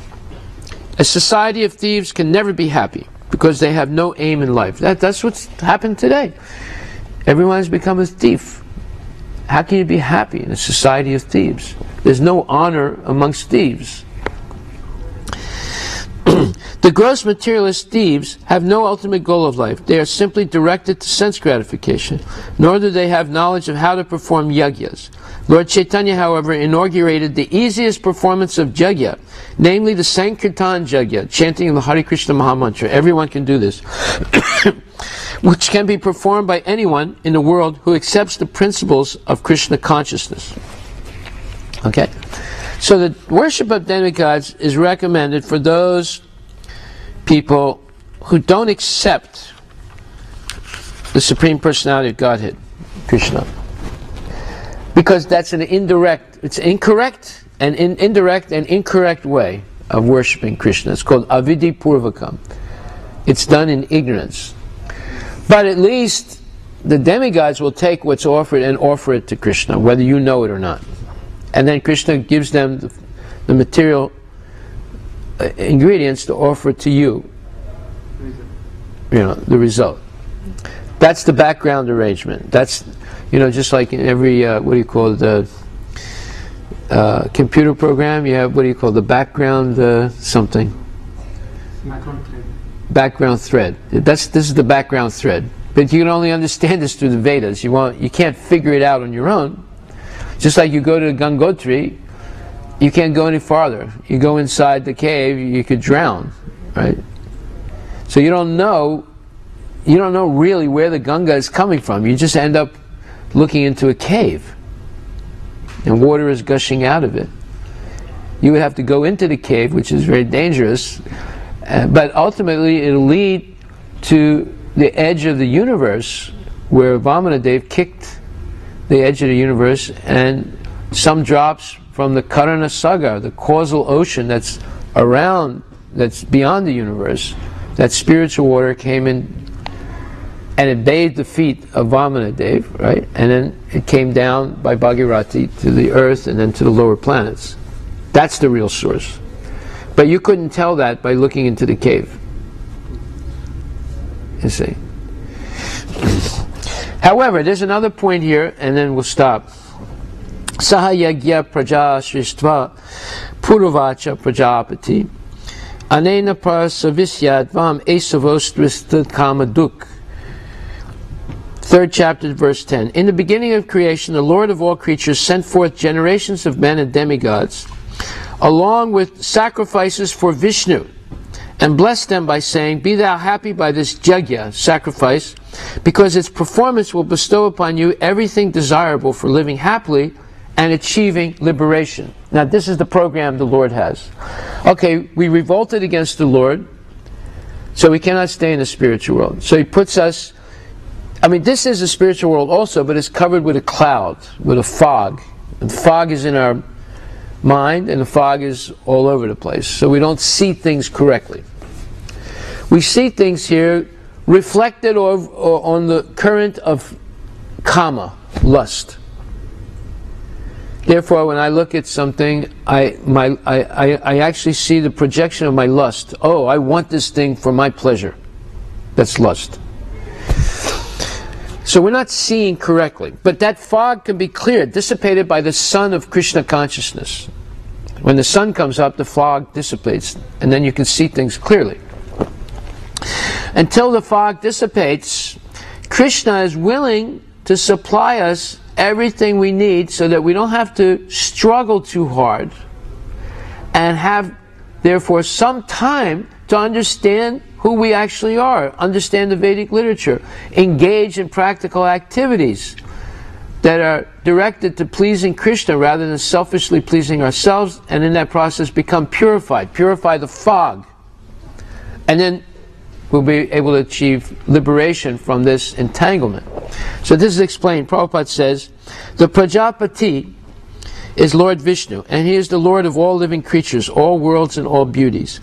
A society of thieves can never be happy because they have no aim in life. That's what's happened today. Everyone has become a thief. How can you be happy in a society of thieves? There's no honor amongst thieves. The gross materialist thieves have no ultimate goal of life. They are simply directed to sense gratification, nor do they have knowledge of how to perform yagyas. Lord Chaitanya, however, inaugurated the easiest performance of yagya, namely the Sankirtan yagya, chanting of the Hare Krishna Mahamantra. Everyone can do this. Which can be performed by anyone in the world who accepts the principles of Krishna consciousness. Okay? So the worship of demigods is recommended for those people who don't accept the Supreme Personality of Godhead, Krishna. Because that's an indirect, it's incorrect and indirect and incorrect way of worshiping Krishna. It's called avidhi purvakam. It's done in ignorance. But at least the demigods will take what's offered and offer it to Krishna, whether you know it or not. And then Krishna gives them the material ingredients to offer to you. You know, the result. That's the background arrangement. That's, you know, just like in every, what do you call it, computer program, you have, what do you call the background something? Background thread. Background thread. This is the background thread. But you can only understand this through the Vedas. You can't figure it out on your own. Just like you go to Gangotri, you can't go any farther. You go inside the cave, you could drown, right? So you don't know really where the Ganga is coming from. You just end up looking into a cave, and water is gushing out of it. You would have to go into the cave, which is very dangerous, but ultimately it'll lead to the edge of the universe, where Vamanadev kicked the edge of the universe, and some drops from the Karana Sagar, the causal ocean that's around, that's beyond the universe, that spiritual water came in and it bathed the feet of Vamanadev, right? And then it came down by Bhagirati to the earth and then to the lower planets. That's the real source. But you couldn't tell that by looking into the cave. You see. However, there's another point here, and then we'll stop. Sahayagya praja srishtva puruvacha prajapati anena parasavisyadvam esavostristha kamaduk. 3rd chapter, verse 10. In the beginning of creation, the Lord of all creatures sent forth generations of men and demigods, along with sacrifices for Vishnu, and blessed them by saying, "Be thou happy by this yagya," sacrifice, because its performance will bestow upon you everything desirable for living happily and achieving liberation. Now this is the program the Lord has. Okay, we revolted against the Lord, so we cannot stay in the spiritual world. So He puts us, I mean, this is a spiritual world also, but it's covered with a cloud, with a fog. And the fog is in our mind, and the fog is all over the place. So we don't see things correctly. We see things here reflected on the current of kama, lust. Therefore, when I look at something, I actually see the projection of my lust. Oh, I want this thing for my pleasure. That's lust. So we're not seeing correctly. But that fog can be cleared, dissipated by the sun of Krishna consciousness. When the sun comes up, the fog dissipates, and then you can see things clearly. Until the fog dissipates, Krishna is willing to supply us everything we need so that we don't have to struggle too hard and have, therefore, some time to understand who we actually are, understand the Vedic literature, engage in practical activities that are directed to pleasing Krishna rather than selfishly pleasing ourselves, and in that process become purified, purify the fog. And then we'll be able to achieve liberation from this entanglement. So this is explained. Prabhupada says, the Prajapati is Lord Vishnu, and He is the Lord of all living creatures, all worlds and all beauties,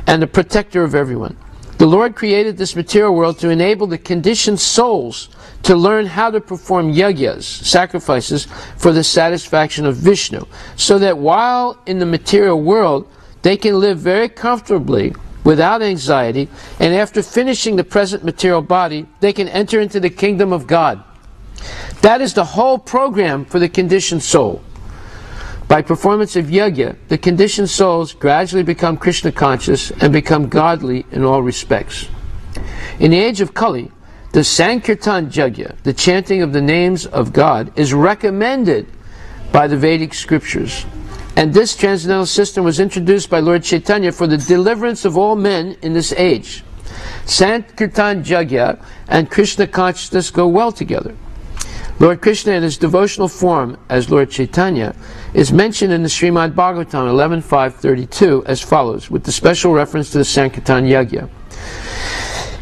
and the protector of everyone. The Lord created this material world to enable the conditioned souls to learn how to perform yagyas, sacrifices, for the satisfaction of Vishnu, so that while in the material world, they can live very comfortably, without anxiety, and after finishing the present material body, they can enter into the kingdom of God. That is the whole program for the conditioned soul. By performance of yajna, the conditioned souls gradually become Krishna conscious and become godly in all respects. In the age of Kali, the Sankirtan Yajna, the chanting of the names of God, is recommended by the Vedic scriptures. And this transcendental system was introduced by Lord Chaitanya for the deliverance of all men in this age. Sankirtan Yajna and Krishna consciousness go well together. Lord Krishna in his devotional form as Lord Chaitanya is mentioned in the Srimad Bhagavatam 11.5.32 as follows, with the special reference to the Sankirtan Yajna.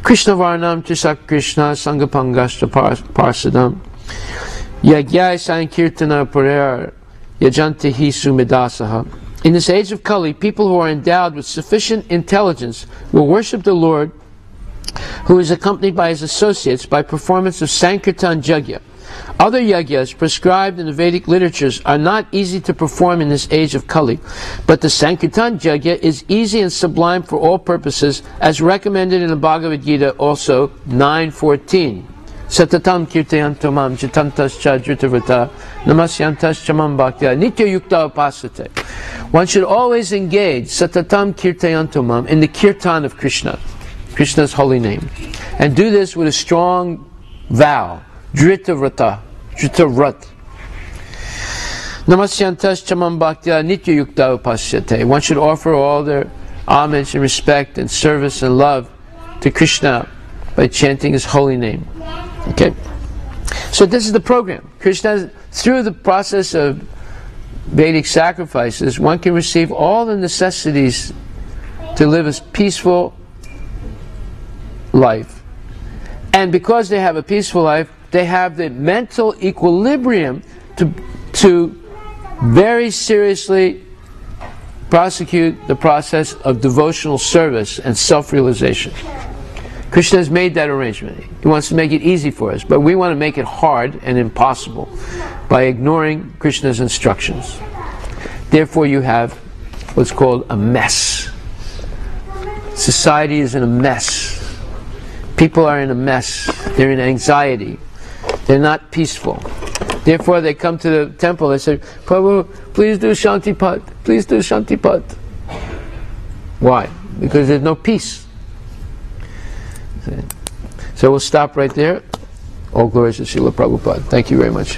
Krishna Varnam Trisak Krishna Sangapangashta Parsadam Yagyai Sankirtana Purer Yajanti Hisu Medasaha. In this age of Kali, people who are endowed with sufficient intelligence will worship the Lord, who is accompanied by his associates, by performance of Sankirtan Yajna. Other yajnas prescribed in the Vedic literatures are not easy to perform in this age of Kali, but the Sankirtan Yajna is easy and sublime for all purposes, as recommended in the Bhagavad Gita also 9.14. Satatam kirtayanto mam chitantas cha dritavrata namasyantas chamam bhaktya nitya yukta upasate. One should always engage satatam kirtayanto mam in the kirtan of Krishna, Krishna's holy name, and do this with a strong vow. Dritavrat. Namasyantas chamam bhaktya nitya yukta upasyate. One should offer all their homage and respect and service and love to Krishna by chanting his holy name. Okay? So this is the program. Krishna, through the process of Vedic sacrifices, one can receive all the necessities to live a peaceful life. And because they have a peaceful life, they have the mental equilibrium to very seriously prosecute the process of devotional service and self-realization. Krishna has made that arrangement. He wants to make it easy for us, but we want to make it hard and impossible by ignoring Krishna's instructions. Therefore you have what's called a mess. Society is in a mess. People are in a mess. They're in anxiety. They're not peaceful. Therefore they come to the temple, they say, Prabhu, please do Shantipat. Please do Shantipat. Why? Because there's no peace. So we'll stop right there. All glories to Srila Prabhupada. Thank you very much.